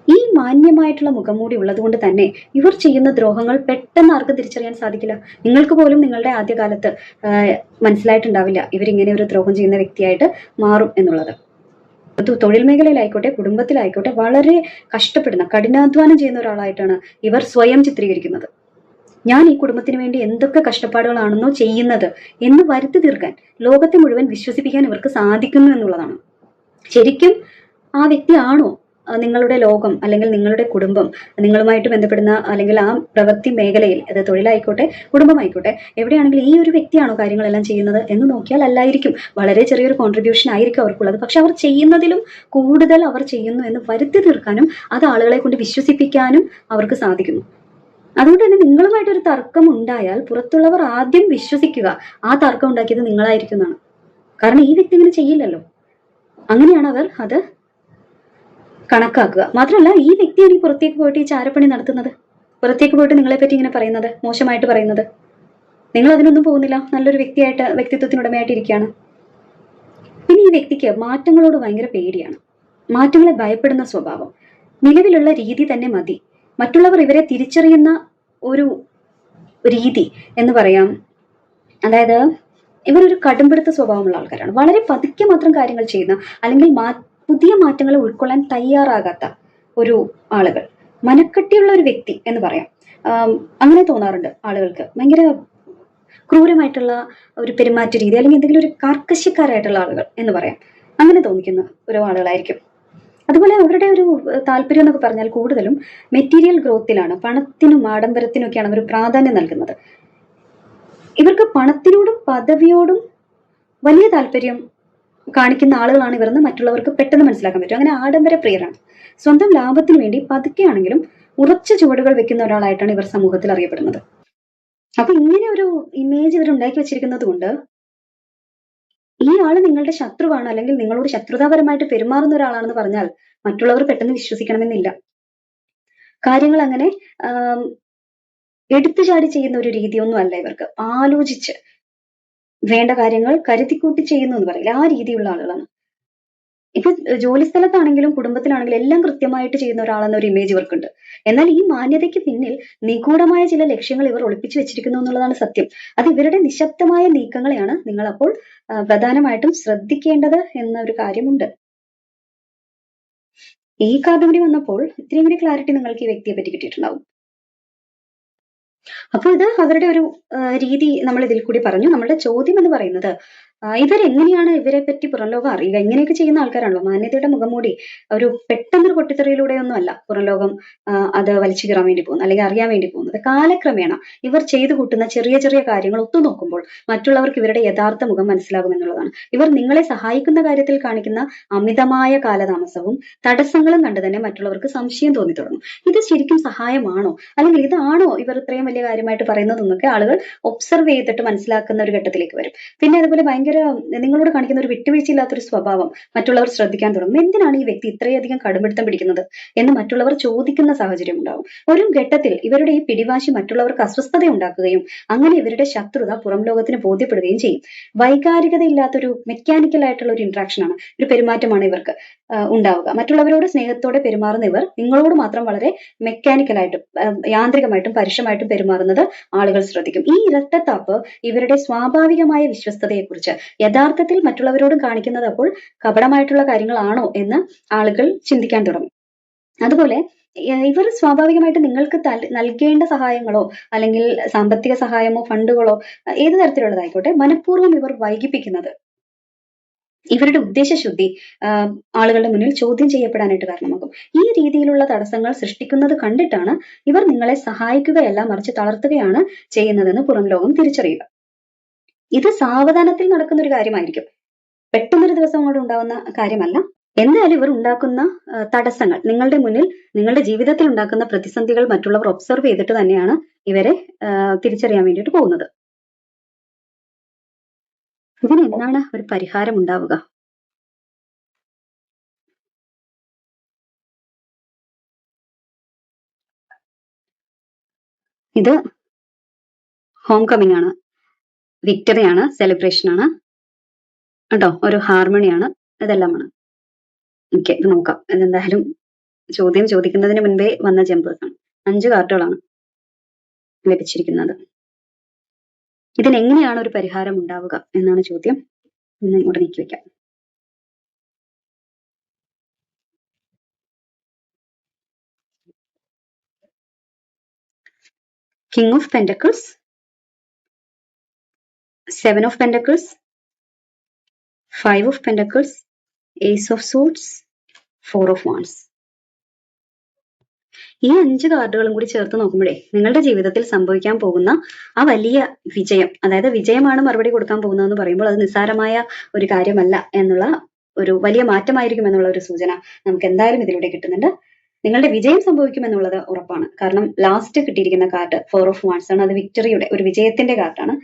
ഈ മാന്യമായിട്ടുള്ള മുഖംമൂടി ഉള്ളത് കൊണ്ട് തന്നെ ഇവർ ചെയ്യുന്ന ദ്രോഹങ്ങൾ പെട്ടെന്ന് ആർക്കും തിരിച്ചറിയാൻ സാധിക്കില്ല. നിങ്ങൾക്ക് പോലും നിങ്ങളുടെ ആദ്യകാലത്ത് മനസ്സിലായിട്ടുണ്ടാവില്ല ഇവരിങ്ങനെ ഒരു ദ്രോഹം ചെയ്യുന്ന വ്യക്തിയായിട്ട് മാറും എന്നുള്ളത്. തൊഴിൽ മേഖലയിലായിക്കോട്ടെ, കുടുംബത്തിലായിക്കോട്ടെ, വളരെ കഷ്ടപ്പെടുന്ന, കഠിനാധ്വാനം ചെയ്യുന്ന ഒരാളായിട്ടാണ് ഇവർ സ്വയം ചിത്രീകരിക്കുന്നത്. ഞാൻ ഈ കുടുംബത്തിന് വേണ്ടി എന്തൊക്കെ കഷ്ടപ്പാടുകളാണെന്നോ ചെയ്യുന്നത് എന്ന് വരുത്തി തീർക്കാൻ, ലോകത്തെ മുഴുവൻ വിശ്വസിപ്പിക്കാൻ ഇവർക്ക് സാധിക്കുന്നു എന്നുള്ളതാണ്. ശരിക്കും ആ വ്യക്തിയാണോ നിങ്ങളുടെ ലോകം, അല്ലെങ്കിൽ നിങ്ങളുടെ കുടുംബം, നിങ്ങളുമായിട്ട് ബന്ധപ്പെടുന്ന, അല്ലെങ്കിൽ ആ പ്രവൃത്തി മേഖലയിൽ, അത് തൊഴിലായിക്കോട്ടെ കുടുംബമായിക്കോട്ടെ എവിടെയാണെങ്കിലും ഈ ഒരു വ്യക്തിയാണോ കാര്യങ്ങളെല്ലാം ചെയ്യുന്നത് എന്ന് നോക്കിയാൽ അല്ലായിരിക്കും. വളരെ ചെറിയൊരു കോൺട്രിബ്യൂഷൻ ആയിരിക്കും അവർക്കുള്ളത്. പക്ഷെ അവർ ചെയ്യുന്നതിലും കൂടുതൽ അവർ ചെയ്യുന്നു എന്ന് വരുത്തി തീർക്കാനും അത് ആളുകളെ കൊണ്ട് വിശ്വസിപ്പിക്കാനും അവർക്ക് സാധിക്കുന്നു. അതുകൊണ്ട് തന്നെ നിങ്ങളുമായിട്ടൊരു തർക്കം ഉണ്ടായാൽ പുറത്തുള്ളവർ ആദ്യം വിശ്വസിക്കുക ആ തർക്കം ഉണ്ടാക്കിയത് നിങ്ങളായിരിക്കും എന്നാണ്. കാരണം ഈ വ്യക്തി ഇങ്ങനെ ചെയ്യില്ലല്ലോ, അങ്ങനെയാണ് അവർ അത് കണക്കാക്കുക. മാത്രമല്ല, ഈ വ്യക്തിയാണ് ഈ പുറത്തേക്ക് പോയിട്ട് ഈ ചാരപ്പണി നടത്തുന്നത്, പുറത്തേക്ക് പോയിട്ട് നിങ്ങളെ പറ്റി ഇങ്ങനെ പറയുന്നത്, മോശമായിട്ട് പറയുന്നത്. നിങ്ങൾ അതിനൊന്നും പോകുന്നില്ല, നല്ലൊരു വ്യക്തിയായിട്ട്, വ്യക്തിത്വത്തിനുടമയായിട്ട് ഇരിക്കുകയാണ്. പിന്നെ ഈ വ്യക്തിക്ക് മാറ്റങ്ങളോട് ഭയങ്കര പേടിയാണ്, മാറ്റങ്ങളെ ഭയപ്പെടുന്ന സ്വഭാവം. നിലവിലുള്ള രീതി തന്നെ മതി, മറ്റുള്ളവർ ഇവരെ തിരിച്ചറിയുന്ന ഒരു രീതി എന്ന് പറയാം. അതായത് ഇവരൊരു കടുംപിടുത്ത സ്വഭാവമുള്ള ആൾക്കാരാണ്. വളരെ പതുക്കെ മാത്രം കാര്യങ്ങൾ ചെയ്യുന്ന, അല്ലെങ്കിൽ പുതിയ മാറ്റങ്ങളെ ഉൾക്കൊള്ളാൻ തയ്യാറാകാത്ത ഒരു ആളുകൾ, മനക്കട്ടിയുള്ള ഒരു വ്യക്തി എന്ന് പറയാം. അങ്ങനെ തോന്നാറുണ്ട് ആളുകൾക്ക്. ഭയങ്കര ക്രൂരമായിട്ടുള്ള ഒരു പെരുമാറ്റ രീതി, അല്ലെങ്കിൽ എന്തെങ്കിലും ഒരു കാർക്കശ്യക്കാരായിട്ടുള്ള ആളുകൾ എന്ന് പറയാം. അങ്ങനെ തോന്നിക്കുന്ന ഓരോ ആളുകളായിരിക്കും. അതുപോലെ അവരുടെ ഒരു താല്പര്യം എന്നൊക്കെ പറഞ്ഞാൽ കൂടുതലും മെറ്റീരിയൽ ഗ്രോത്തിലാണ്, പണത്തിനും ആഡംബരത്തിനും ഒക്കെയാണ് അവർ പ്രാധാന്യം നൽകുന്നത്. ഇവർക്ക് പണത്തിനോടും പദവിയോടും വലിയ താല്പര്യം കാണിക്കുന്ന ആളുകളാണ് ഇവരെന്ന് മറ്റുള്ളവർക്ക് പെട്ടെന്ന് മനസ്സിലാക്കാൻ പറ്റും. അങ്ങനെ ആഡംബര പ്രിയരാണ്. സ്വന്തം ലാഭത്തിന് വേണ്ടി പതുക്കെയാണെങ്കിലും ഉറച്ച ചുവടുകൾ വെക്കുന്ന ഒരാളായിട്ടാണ് ഇവർ സമൂഹത്തിൽ അറിയപ്പെടുന്നത്. അപ്പൊ ഇങ്ങനെ ഒരു ഇമേജ് ഇവർ ഉണ്ടാക്കി വെച്ചിരിക്കുന്നത് കൊണ്ട് ഈ ആള് നിങ്ങളുടെ ശത്രുവാണ്, അല്ലെങ്കിൽ നിങ്ങളോട് ശത്രുതാപരമായിട്ട് പെരുമാറുന്ന ഒരാളാണെന്ന് പറഞ്ഞാൽ മറ്റുള്ളവർ പെട്ടെന്ന് വിശ്വസിക്കണമെന്നില്ല. കാര്യങ്ങൾ അങ്ങനെ എടുത്തുചാടി ചെയ്യുന്ന ഒരു രീതിയൊന്നും അല്ല ഇവർക്ക്. ആലോചിച്ച് വേണ്ട കാര്യങ്ങൾ കരുതിക്കൂട്ടി ചെയ്യുന്നു എന്ന് പറയില്ല, ആ രീതിയുള്ള ആളുകളാണ്. ഇപ്പൊ ജോലി സ്ഥലത്താണെങ്കിലും കുടുംബത്തിലാണെങ്കിലും എല്ലാം കൃത്യമായിട്ട് ചെയ്യുന്ന ഒരാളെന്ന ഒരു ഇമേജ് ഇവർക്കുണ്ട്. എന്നാൽ ഈ മാന്യതയ്ക്ക് പിന്നിൽ നിഗൂഢമായ ചില ലക്ഷ്യങ്ങൾ ഇവർ ഒളിപ്പിച്ചു വെച്ചിരിക്കുന്നു എന്നുള്ളതാണ് സത്യം. അത് ഇവരുടെ നിശബ്ദമായ നീക്കങ്ങളെയാണ് നിങ്ങൾ അപ്പോൾ പ്രധാനമായിട്ടും ശ്രദ്ധിക്കേണ്ടത് എന്ന ഒരു കാര്യമുണ്ട്. ഈ കാർഡ് കൂടി വന്നപ്പോൾ ഇത്രയും കൂടി ക്ലാരിറ്റി നിങ്ങൾക്ക് ഈ വ്യക്തിയെ പറ്റി കിട്ടിയിട്ടുണ്ടാവും. അപ്പൊ ഇത് അവരുടെ ഒരു രീതി നമ്മൾ ഇതിൽ കൂടി പറഞ്ഞു. നമ്മളുടെ ചോദ്യം എന്ന് പറയുന്നത്, ഇവരെങ്ങനെയാണ് ഇവരെ പറ്റി പുറം ലോകം അറിയുക? ഇങ്ങനെയൊക്കെ ചെയ്യുന്ന ആൾക്കാരാണല്ലോ. മാന്യതയുടെ മുഖംമൂടി ഒരു പെട്ടെന്നൊരു പൊട്ടിത്തെറിയിലൂടെ ഒന്നും അല്ല പുറം ലോകം അത് വലിച്ചു കീറാൻ വേണ്ടി പോകുന്നത്, അല്ലെങ്കിൽ അറിയാൻ വേണ്ടി പോകുന്നത്. കാലക്രമേണ ഇവർ ചെയ്തു കൂട്ടുന്ന ചെറിയ ചെറിയ കാര്യങ്ങൾ ഒത്തുനോക്കുമ്പോൾ മറ്റുള്ളവർക്ക് ഇവരുടെ യഥാർത്ഥ മുഖം മനസ്സിലാകുമെന്നുള്ളതാണ്. ഇവർ നിങ്ങളെ സഹായിക്കുന്ന കാര്യത്തിൽ കാണിക്കുന്ന അമിതമായ കാലതാമസവും തടസ്സങ്ങളും കണ്ടു തന്നെ മറ്റുള്ളവർക്ക് സംശയം തോന്നി തുടങ്ങും. ഇത് ശരിക്കും സഹായമാണോ, അല്ലെങ്കിൽ ഇതാണോ ഇവർ ഇത്രയും വലിയ കാര്യമായിട്ട് പറയുന്നതെന്നൊക്കെ ആളുകൾ ഒബ്സർവ് ചെയ്തിട്ട് മനസ്സിലാക്കുന്ന ഒരു ഘട്ടത്തിലേക്ക് വരും. പിന്നെ അതുപോലെ ഭയങ്കര ഭയങ്കര നിങ്ങളോട് കാണിക്കുന്ന ഒരു വിട്ടുവീഴ്ചയില്ലാത്തൊരു സ്വഭാവം മറ്റുള്ളവർ ശ്രദ്ധിക്കാൻ തുടങ്ങും. എന്തിനാണ് ഈ വ്യക്തി ഇത്രയധികം കടുംപിടുത്തം പിടിക്കുന്നത് എന്ന് മറ്റുള്ളവർ ചോദിക്കുന്ന സാഹചര്യം ഉണ്ടാവും. ഒരു ഘട്ടത്തിൽ ഇവരുടെ ഈ പിടിവാശി മറ്റുള്ളവർക്ക് അസ്വസ്ഥത ഉണ്ടാക്കുകയും അങ്ങനെ ഇവരുടെ ശത്രുത പുറം ലോകത്തിന് ബോധ്യപ്പെടുകയും ചെയ്യും. വൈകാരികതയില്ലാത്തൊരു മെക്കാനിക്കൽ ആയിട്ടുള്ള ഒരു ഇന്ററാക്ഷൻ ആണ്, ഒരു പെരുമാറ്റമാണ് ഇവർക്ക് ഉണ്ടാവുക. മറ്റുള്ളവരോട് സ്നേഹത്തോടെ പെരുമാറുന്ന ഇവർ നിങ്ങളോട് മാത്രം വളരെ മെക്കാനിക്കലായിട്ടും യാന്ത്രികമായിട്ടും പരുഷമായിട്ടും പെരുമാറുന്നത് ആളുകൾ ശ്രദ്ധിക്കും. ഈ ഇരട്ടത്താപ്പ് ഇവരുടെ സ്വാഭാവികമായ വിശ്വസ്തതയെക്കുറിച്ച് യഥാർത്ഥത്തിൽ മറ്റുള്ളവരോട് കാണിക്കുന്നത് അപ്പോൾ കപടമായിട്ടുള്ള കാര്യങ്ങളാണോ എന്ന് ആളുകൾ ചിന്തിക്കാൻ തുടങ്ങും. അതുപോലെ ഇവർ സ്വാഭാവികമായിട്ട് നിങ്ങൾക്ക് നൽകേണ്ട സഹായങ്ങളോ അല്ലെങ്കിൽ സാമ്പത്തിക സഹായമോ ഫണ്ടുകളോ ഏത് തരത്തിലുള്ളതായിക്കോട്ടെ മനഃപൂർവ്വം ഇവർ വൈകിപ്പിക്കുന്നത് ഇവരുടെ ഉദ്ദേശശുദ്ധി ആളുകളുടെ മുന്നിൽ ചോദ്യം ചെയ്യപ്പെടാനായിട്ട് കാരണമാകും. ഈ രീതിയിലുള്ള തടസ്സങ്ങൾ സൃഷ്ടിക്കുന്നത് കണ്ടിട്ടാണ് ഇവർ നിങ്ങളെ സഹായിക്കുകയല്ല മറിച്ച് തളർത്തുകയാണ് ചെയ്യുന്നതെന്ന് പുറം ലോകം തിരിച്ചറിയുക. ഇത് സാവധാനത്തിൽ നടക്കുന്ന ഒരു കാര്യമായിരിക്കും, പെട്ടെന്നൊരു ദിവസം കൊണ്ട് ഉണ്ടാവുന്ന കാര്യമല്ല. എന്തായാലും ഇവർ ഉണ്ടാക്കുന്ന തടസ്സങ്ങൾ നിങ്ങളുടെ മുന്നിൽ, നിങ്ങളുടെ ജീവിതത്തിൽ ഉണ്ടാക്കുന്ന പ്രതിസന്ധികൾ മറ്റുള്ളവർ ഒബ്സർവ് ചെയ്തിട്ട് തന്നെയാണ് ഇവരെ തിരിച്ചറിയാൻ വേണ്ടിയിട്ട് പോകുന്നത്. ഇതിന് എന്താണ് ഒരു പരിഹാരം ഉണ്ടാവുക? ഇത് ഹോം കമ്മിങ് ആണ്, വിക്ടറി ആണ്, സെലിബ്രേഷൻ ആണ് കേട്ടോ, ഒരു ഹാർമണിയാണ്, ഇതെല്ലാമാണ്. ഓക്കെ, ഇത് നോക്കാം. ഇതെന്തായാലും ചോദ്യം ചോദിക്കുന്നതിന് മുൻപേ വന്ന ജമ്പേഴ്സ് ആണ്. 5 കാർഡുകളാണ് ലഭിച്ചിരിക്കുന്നത്. ഇതിനെങ്ങനെയാണ് ഒരു പരിഹാരം ഉണ്ടാവുക എന്നാണ് ചോദ്യം. ഇന്ന് ഇങ്ങോട്ട് നീക്കി വെക്കാം. King of Pentacles, 7 of Pentacles, 5 of Pentacles, Ace of Swords, 4 of Wands. ഈ 5 കാർഡുകളും കൂടി ചേർത്ത് നോക്കുമ്പോഴേ നിങ്ങളുടെ ജീവിതത്തിൽ സംഭവിക്കാൻ പോകുന്ന ആ വലിയ വിജയം, അതായത് വിജയമാണ് മറുപടി കൊടുക്കാൻ പോകുന്നതെന്ന് പറയുമ്പോൾ അത് നിസ്സാരമായ ഒരു കാര്യമല്ല എന്നുള്ള ഒരു വലിയ മാറ്റമായിരിക്കും എന്നുള്ള ഒരു സൂചന നമുക്ക് എന്തായാലും ഇതിലൂടെ കിട്ടുന്നുണ്ട്. നിങ്ങളുടെ വിജയം സംഭവിക്കും എന്നുള്ളത് ഉറപ്പാണ്. കാരണം ലാസ്റ്റ് കിട്ടിയിരിക്കുന്ന കാർഡ് 4 of Wands ആണ്. അത് വിക്ടറിയുടെ, ഒരു വിജയത്തിന്റെ കാർഡാണ്,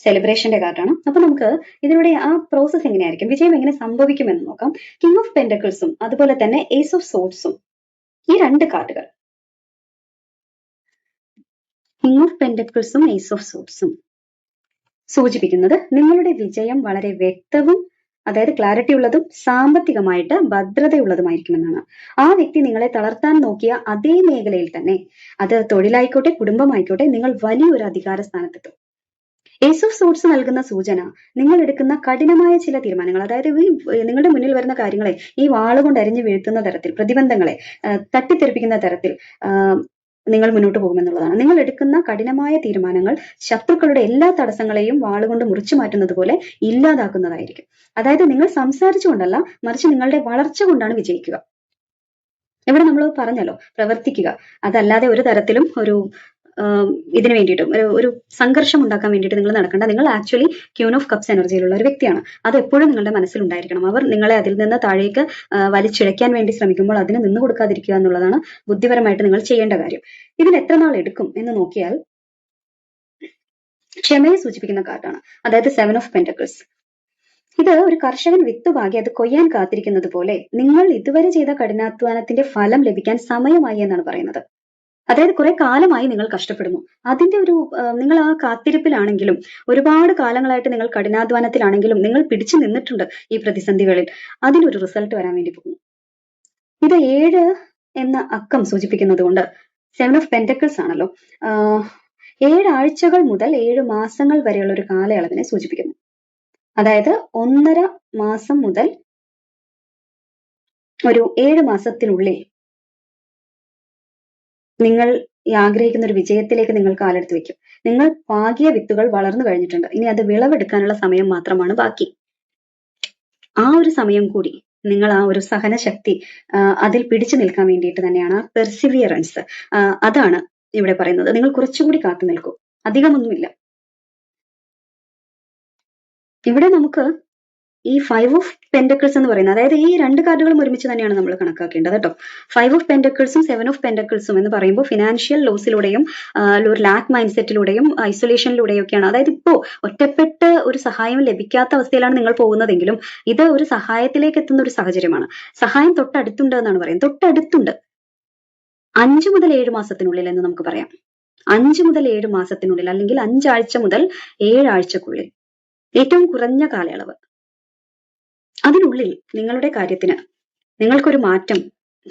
സെലിബ്രേഷന്റെ കാർഡാണ്. അപ്പൊ നമുക്ക് ഇതിലൂടെ ആ പ്രോസസ് എങ്ങനെയായിരിക്കും, വിജയം എങ്ങനെ സംഭവിക്കുമെന്ന് നോക്കാം. കിങ് ഓഫ് പെന്റക്കിൾസും അതുപോലെ തന്നെ ഏസ് ഓഫ് സോഡ്സും, ഈ 2 കാർഡുകൾ, കിങ് ഓഫ് പെന്റക്കിൾസും ഏസ് ഓഫ് സോഡ്സും സൂചിപ്പിക്കുന്നത് നിങ്ങളുടെ വിജയം വളരെ വ്യക്തവും, അതായത് ക്ലാരിറ്റി ഉള്ളതും സാമ്പത്തികമായിട്ട് ഭദ്രതയുള്ളതുമായിരിക്കുമെന്നാണ്. ആ വ്യക്തി നിങ്ങളെ തളർത്താൻ നോക്കിയ അതേ മേഖലയിൽ തന്നെ, അത് തൊഴിലായിക്കോട്ടെ കുടുംബമായിക്കോട്ടെ, നിങ്ങൾ വലിയൊരു അധികാര സ്ഥാനത്തെത്തും. ഏസ് ഓഫ് സോഡ്സ് നൽകുന്ന സൂചന നിങ്ങൾ എടുക്കുന്ന കഠിനമായ ചില തീരുമാനങ്ങൾ, അതായത് നിങ്ങളുടെ മുന്നിൽ വരുന്ന കാര്യങ്ങളെ ഈ വാളുകൊണ്ട് അരിഞ്ഞു വീഴ്ത്തുന്ന തരത്തിൽ, പ്രതിബന്ധങ്ങളെ തട്ടിത്തെറിപ്പിക്കുന്ന തരത്തിൽ നിങ്ങൾ മുന്നോട്ട് പോകുമെന്നുള്ളതാണ്. നിങ്ങൾ എടുക്കുന്ന കഠിനമായ തീരുമാനങ്ങൾ ശത്രുക്കളുടെ എല്ലാ തടസ്സങ്ങളെയും വാളുകൊണ്ട് മുറിച്ചു മാറ്റുന്നത് പോലെ ഇല്ലാതാക്കുന്നതായിരിക്കും. അതായത് നിങ്ങൾ സംസാരിച്ചുകൊണ്ടല്ല മറിച്ച് നിങ്ങളുടെ വളർച്ച കൊണ്ടാണ് വിജയിക്കുക. ഇവിടെ നമ്മൾ പറഞ്ഞല്ലോ, പ്രവർത്തിക്കുക, അതല്ലാതെ ഒരു തരത്തിലും ഒരു ഇതിനു വേണ്ടിയിട്ടും ഒരു സംഘർഷം ഉണ്ടാക്കാൻ വേണ്ടിയിട്ട് നിങ്ങൾ നടക്കേണ്ട. നിങ്ങൾ ആക്ച്വലി ക്യൂൻ ഓഫ് കപ്സ് എനർജിയിലുള്ള ഒരു വ്യക്തിയാണ്. അത് എപ്പോഴും നിങ്ങളുടെ മനസ്സിലുണ്ടായിരിക്കണം. അവർ നിങ്ങളെ അതിൽ നിന്ന് താഴേക്ക് വലിച്ചിഴയ്ക്കാൻ വേണ്ടി ശ്രമിക്കുമ്പോൾ അതിന് നിന്ന് കൊടുക്കാതിരിക്കുക എന്നുള്ളതാണ് ബുദ്ധിപരമായിട്ട് നിങ്ങൾ ചെയ്യേണ്ട കാര്യം. ഇതിന് എത്ര നാൾ എടുക്കും എന്ന് നോക്കിയാൽ ക്ഷമയെ സൂചിപ്പിക്കുന്ന കാർഡാണ്, അതായത് 7 ഓഫ് പെന്റക്കിൾസ്. ഇത് ഒരു കർഷകൻ വിത്ത് പാകി അത് കൊയ്യാൻ കാത്തിരിക്കുന്നത് പോലെ നിങ്ങൾ ഇതുവരെ ചെയ്ത കഠിനാധ്വാനത്തിന്റെ ഫലം ലഭിക്കാൻ സമയമായി എന്നാണ് പറയുന്നത്. അതായത് കുറെ കാലമായി നിങ്ങൾ കഷ്ടപ്പെടുന്നു, അതിന്റെ ഒരു നിങ്ങൾ ആ കാത്തിരിപ്പിലാണെങ്കിലും ഒരുപാട് കാലങ്ങളായിട്ട് നിങ്ങൾ കഠിനാധ്വാനത്തിലാണെങ്കിലും നിങ്ങൾ പിടിച്ചു നിന്നിട്ടുണ്ട് ഈ പ്രതിസന്ധികളിൽ. അതിനൊരു റിസൾട്ട് വരാൻ വേണ്ടി പോകുന്നു. ഇത് 7 എന്ന അക്കം സൂചിപ്പിക്കുന്നത് കൊണ്ട് 7 ഓഫ് പെന്റക്കിൾസ് ആണല്ലോ, 7 ആഴ്ചകൾ മുതൽ 7 മാസങ്ങൾ വരെയുള്ള ഒരു കാലയളവിനെ സൂചിപ്പിക്കുന്നു. അതായത് 1.5 മാസം മുതൽ ഒരു 7 മാസത്തിനുള്ളിൽ നിങ്ങൾ ആഗ്രഹിക്കുന്ന ഒരു വിജയത്തിലേക്ക് നിങ്ങൾ കാലെടുത്ത് വെക്കും. നിങ്ങൾ പാകിയ വിത്തുകൾ വളർന്നു കഴിഞ്ഞിട്ടുണ്ട്, ഇനി അത് വിളവെടുക്കാനുള്ള സമയം മാത്രമാണ് ബാക്കി. ആ ഒരു സമയം കൂടി നിങ്ങൾ ആ ഒരു സഹനശക്തി അതിൽ പിടിച്ചു നിൽക്കാൻ വേണ്ടിയിട്ട് തന്നെയാണ് ആ പെർസിവിയറൻസ്, അതാണ് ഇവിടെ പറയുന്നത്. നിങ്ങൾ കുറച്ചുകൂടി കാത്തു നിൽക്കൂ, അധികമൊന്നുമില്ല. ഇവിടെ നമുക്ക് ഈ 5 of Pentacles എന്ന് പറയുന്നത്, അതായത് ഈ രണ്ട് കാർഡുകളും ഒരുമിച്ച് തന്നെയാണ് നമ്മൾ കണക്കാക്കേണ്ടത് കേട്ടോ. 5 of Pentaclesഉം 7 of Pentaclesഉം എന്ന് പറയുമ്പോൾ ഫിനാൻഷ്യൽ ലോസിലൂടെയും ഒരു ലാക്ക് മൈൻഡ് സെറ്റിലൂടെയും ഐസൊലേഷനിലൂടെയും ഒക്കെയാണ്. അതായത് ഇപ്പോ ഒറ്റപ്പെട്ട് ഒരു സഹായം ലഭിക്കാത്ത അവസ്ഥയിലാണ് നിങ്ങൾ പോകുന്നതെങ്കിലും ഇത് ഒരു സഹായത്തിലേക്ക് എത്തുന്ന ഒരു സാഹചര്യമാണ്. സഹായം തൊട്ടടുത്തുണ്ട് എന്നാണ് പറയുന്നത്. തൊട്ടടുത്തുണ്ട്. 5 മുതൽ 7 മാസത്തിനുള്ളിൽ എന്ന് നമുക്ക് പറയാം. 5 മുതൽ 7 മാസത്തിനുള്ളിൽ, അല്ലെങ്കിൽ 5 ആഴ്ച മുതൽ 7 ആഴ്ചക്കുള്ളിൽ, ഏറ്റവും കുറഞ്ഞ കാലയളവ്, അതിനുള്ളിൽ നിങ്ങളുടെ കാര്യത്തിന് നിങ്ങൾക്കൊരു മാറ്റം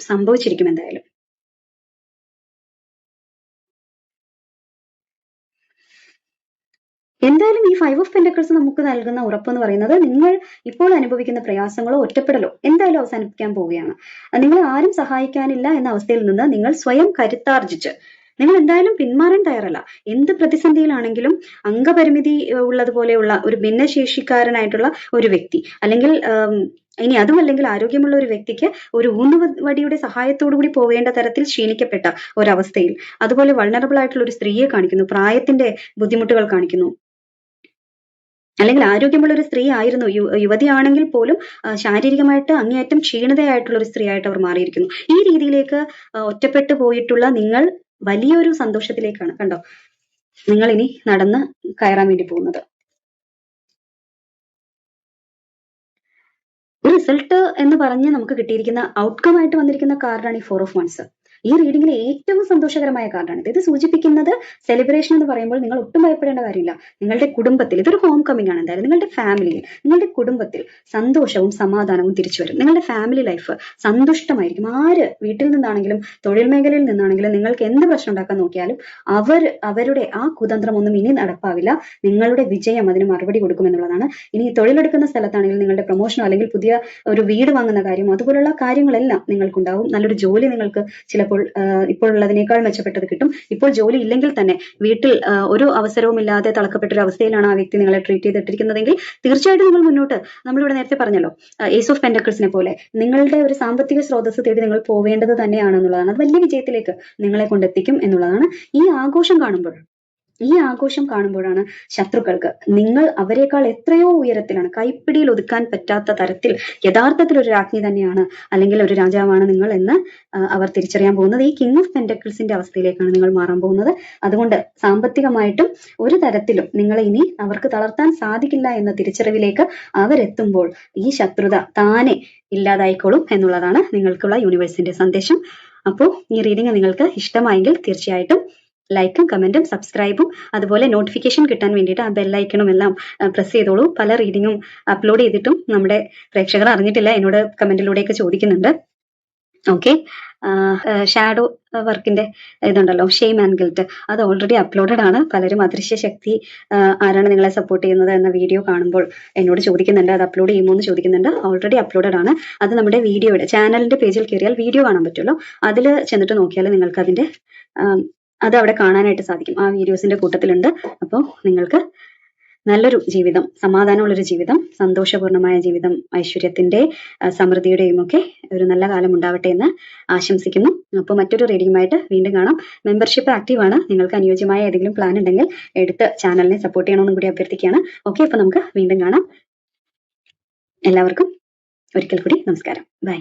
സംഭവിച്ചിരിക്കും എന്തായാലും. എന്തായാലും ഈ 5 of Pentacles നമുക്ക് നൽകുന്ന ഉറപ്പെന്ന് പറയുന്നത് നിങ്ങൾ ഇപ്പോൾ അനുഭവിക്കുന്ന പ്രയാസങ്ങളോ ഒറ്റപ്പെടലോ എന്തായാലും അവസാനിപ്പിക്കാൻ പോവുകയാണ്. നിങ്ങൾ ആരും സഹായിക്കാനില്ല എന്ന അവസ്ഥയിൽ നിന്ന് നിങ്ങൾ സ്വയം കരുത്താർജിച്ച് നിങ്ങൾ എന്തായാലും പിന്മാറാൻ തയ്യാറല്ല. എന്ത് പ്രതിസന്ധിയിലാണെങ്കിലും അംഗപരിമിതി ഉള്ളതുപോലെയുള്ള ഒരു ഭിന്നശേഷിക്കാരനായിട്ടുള്ള ഒരു വ്യക്തി, അല്ലെങ്കിൽ ഇനി അതുമല്ലെങ്കിൽ ആരോഗ്യമുള്ള ഒരു വ്യക്തിക്ക് ഒരു ഊന്നുവടിയുടെ സഹായത്തോടു കൂടി പോവേണ്ട തരത്തിൽ ക്ഷീണിക്കപ്പെട്ട ഒരവസ്ഥയിൽ, അതുപോലെ വൾണറബിൾ ആയിട്ടുള്ള ഒരു സ്ത്രീയെ കാണിക്കുന്നു, പ്രായത്തിന്റെ ബുദ്ധിമുട്ടുകൾ കാണിക്കുന്നു, അല്ലെങ്കിൽ ആരോഗ്യമുള്ള ഒരു സ്ത്രീ ആയിരുന്നു, യുവതിയാണെങ്കിൽ പോലും ശാരീരികമായിട്ട് അങ്ങേയറ്റം ക്ഷീണിതയായിട്ടുള്ള ഒരു സ്ത്രീ ആയിട്ട് അവർ മാറിയിരിക്കുന്നു. ഈ രീതിയിലേക്ക് ഒറ്റപ്പെട്ടു പോയിട്ടുള്ള നിങ്ങൾ വലിയൊരു സന്തോഷത്തിലേക്കാണ് കണ്ടോ നിങ്ങൾ ഇനി നടന്ന് കയറാൻ വേണ്ടി പോകുന്നത്. റിസൾട്ട് എന്ന് പറഞ്ഞ് നമുക്ക് കിട്ടിയിരിക്കുന്ന ഔട്ട്കം ആയിട്ട് വന്നിരിക്കുന്ന കാർഡാണ് ഈ 4 of Wands. ഈ റീഡിംഗിലെ ഏറ്റവും സന്തോഷകരമായ കാർഡാണ് ഇത് സൂചിപ്പിക്കുന്നത് സെലിബ്രേഷൻ എന്ന് പറയുമ്പോൾ നിങ്ങൾ ഒട്ടും ഭയപ്പെടേണ്ട കാര്യമില്ല. നിങ്ങളുടെ കുടുംബത്തിൽ ഇതൊരു ഹോം കമ്മിങ് ആണ്. എന്തായാലും നിങ്ങളുടെ ഫാമിലിയിൽ, നിങ്ങളുടെ കുടുംബത്തിൽ സന്തോഷവും സമാധാനവും തിരിച്ചു വരും. നിങ്ങളുടെ ഫാമിലി ലൈഫ് സന്തുഷ്ടമായിരിക്കും. ആര് വീട്ടിൽ നിന്നാണെങ്കിലും തൊഴിൽ മേഖലയിൽ നിന്നാണെങ്കിലും നിങ്ങൾക്ക് എന്ത് പ്രശ്നം ഉണ്ടാക്കാൻ നോക്കിയാലും അവരുടെ ആ കുതന്ത്രം ഒന്നും ഇനി നടപ്പാവില്ല. നിങ്ങളുടെ വിജയം അതിന് മറുപടി കൊടുക്കുമെന്നുള്ളതാണ്. ഇനി തൊഴിലെടുക്കുന്ന സ്ഥലത്താണെങ്കിൽ നിങ്ങളുടെ പ്രൊമോഷനോ അല്ലെങ്കിൽ പുതിയ ഒരു വീട് വാങ്ങുന്ന കാര്യമോ അതുപോലുള്ള കാര്യങ്ങളെല്ലാം നിങ്ങൾക്കുണ്ടാവും. നല്ലൊരു ജോലി നിങ്ങൾക്ക് ചിലപ്പോൾ ഇപ്പോഴുള്ളതിനേക്കാൾ മെച്ചപ്പെട്ടത് കിട്ടും. ഇപ്പോൾ ജോലി ഇല്ലെങ്കിൽ തന്നെ വീട്ടിൽ ഒരു അവസരവും ഇല്ലാതെ തളക്കപ്പെട്ട ഒരു അവസ്ഥയിലാണ് ആ വ്യക്തി നിങ്ങളെ ട്രീറ്റ് ചെയ്തിട്ടിരിക്കുന്നതെങ്കിൽ തീർച്ചയായിട്ടും നിങ്ങൾ മുന്നോട്ട്, നമ്മളിവിടെ നേരത്തെ പറഞ്ഞല്ലോ Ace of Pentacles പോലെ നിങ്ങളുടെ ഒരു സാമ്പത്തിക സ്രോതസ് തേടി നിങ്ങൾ പോവേണ്ടത് തന്നെയാണെന്നുള്ളതാണ്. അത് വലിയ വിജയത്തിലേക്ക് നിങ്ങളെ കൊണ്ടെത്തിക്കും എന്നുള്ളതാണ്. ഈ ആഘോഷം കാണുമ്പോഴാണ് ശത്രുക്കൾക്ക് നിങ്ങൾ അവരെക്കാൾ എത്രയോ ഉയരത്തിലാണ്, കൈപ്പിടിയിൽ ഒതുക്കാൻ പറ്റാത്ത തരത്തിൽ യഥാർത്ഥത്തിൽ ഒരു രാജ്ഞി തന്നെയാണ് അല്ലെങ്കിൽ ഒരു രാജാവാണ് നിങ്ങൾ എന്ന് അവർ തിരിച്ചറിയാൻ പോകുന്നത്. ഈ King of Pentaclesന്റെ അവസ്ഥയിലേക്കാണ് നിങ്ങൾ മാറാൻ പോകുന്നത്. അതുകൊണ്ട് സാമ്പത്തികമായിട്ടും ഒരു തരത്തിലും നിങ്ങളെ ഇനി അവർക്ക് തളർത്താൻ സാധിക്കില്ല എന്ന തിരിച്ചറിവിലേക്ക് അവരെത്തുമ്പോൾ ഈ ശത്രുത താനെ ഇല്ലാതായിക്കോളും എന്നുള്ളതാണ് നിങ്ങൾക്കുള്ള യൂണിവേഴ്സിന്റെ സന്ദേശം. അപ്പോൾ ഈ റീഡിംഗ് നിങ്ങൾക്ക് ഇഷ്ടമായെങ്കിൽ തീർച്ചയായിട്ടും ലൈക്കും കമന്റും സബ്സ്ക്രൈബും അതുപോലെ നോട്ടിഫിക്കേഷൻ കിട്ടാൻ വേണ്ടിയിട്ട് ആ ബെല്ലൈക്കണും എല്ലാം പ്രസ് ചെയ്തോളൂ. പല റീഡിങ്ങും അപ്ലോഡ് ചെയ്തിട്ടും നമ്മുടെ പ്രേക്ഷകർ അറിഞ്ഞിട്ടില്ല, എന്നോട് കമന്റിലൂടെയൊക്കെ ചോദിക്കുന്നുണ്ട്. ഓക്കെ, ഷാഡോ വർക്കിന്റെ ഇതുണ്ടല്ലോ, ഷെയിം ആൻഡ് ഗിൽറ്റ്, അത് ഓൾറെഡി അപ്ലോഡഡ് ആണ്. പലരും അദൃശ്യ ശക്തി ആരാണ് നിങ്ങളെ സപ്പോർട്ട് ചെയ്യുന്നത് എന്ന വീഡിയോ കാണുമ്പോൾ എന്നോട് ചോദിക്കുന്നുണ്ട്, അത് അപ്ലോഡ് ചെയ്യുമോ എന്ന് ചോദിക്കുന്നുണ്ട്. ഓൾറെഡി അപ്ലോഡഡ് ആണ്. അത് നമ്മുടെ വീഡിയോയുടെ ചാനലിന്റെ പേജിൽ കയറിയാൽ വീഡിയോ കാണാൻ പറ്റുമല്ലോ, അതിൽ ചെന്നിട്ട് നോക്കിയാൽ നിങ്ങൾക്ക് അതിന്റെ അത് അവിടെ കാണാനായിട്ട് സാധിക്കും. ആ വീഡിയോസിന്റെ കൂട്ടത്തിലുണ്ട്. അപ്പോൾ നിങ്ങൾക്ക് നല്ലൊരു ജീവിതം, സമാധാനമുള്ളൊരു ജീവിതം, സന്തോഷപൂർണമായ ജീവിതം, ഐശ്വര്യത്തിന്റെ സമൃദ്ധിയുടെയും ഒക്കെ ഒരു നല്ല കാലം ഉണ്ടാവട്ടെ എന്ന് ആശംസിക്കുന്നു. അപ്പോൾ മറ്റൊരു റീഡിങ്ങുമായിട്ട് വീണ്ടും കാണാം. മെമ്പർഷിപ്പ് ആക്റ്റീവ് ആണ്. നിങ്ങൾക്ക് അനുയോജ്യമായ ഏതെങ്കിലും പ്ലാൻ ഉണ്ടെങ്കിൽ എടുത്ത് ചാനലിനെ സപ്പോർട്ട് ചെയ്യണമെന്നും കൂടി അഭ്യർത്ഥിക്കുകയാണ്. ഓക്കെ, അപ്പോൾ നമുക്ക് വീണ്ടും കാണാം. എല്ലാവർക്കും ഒരിക്കൽ കൂടി നമസ്കാരം. ബൈ.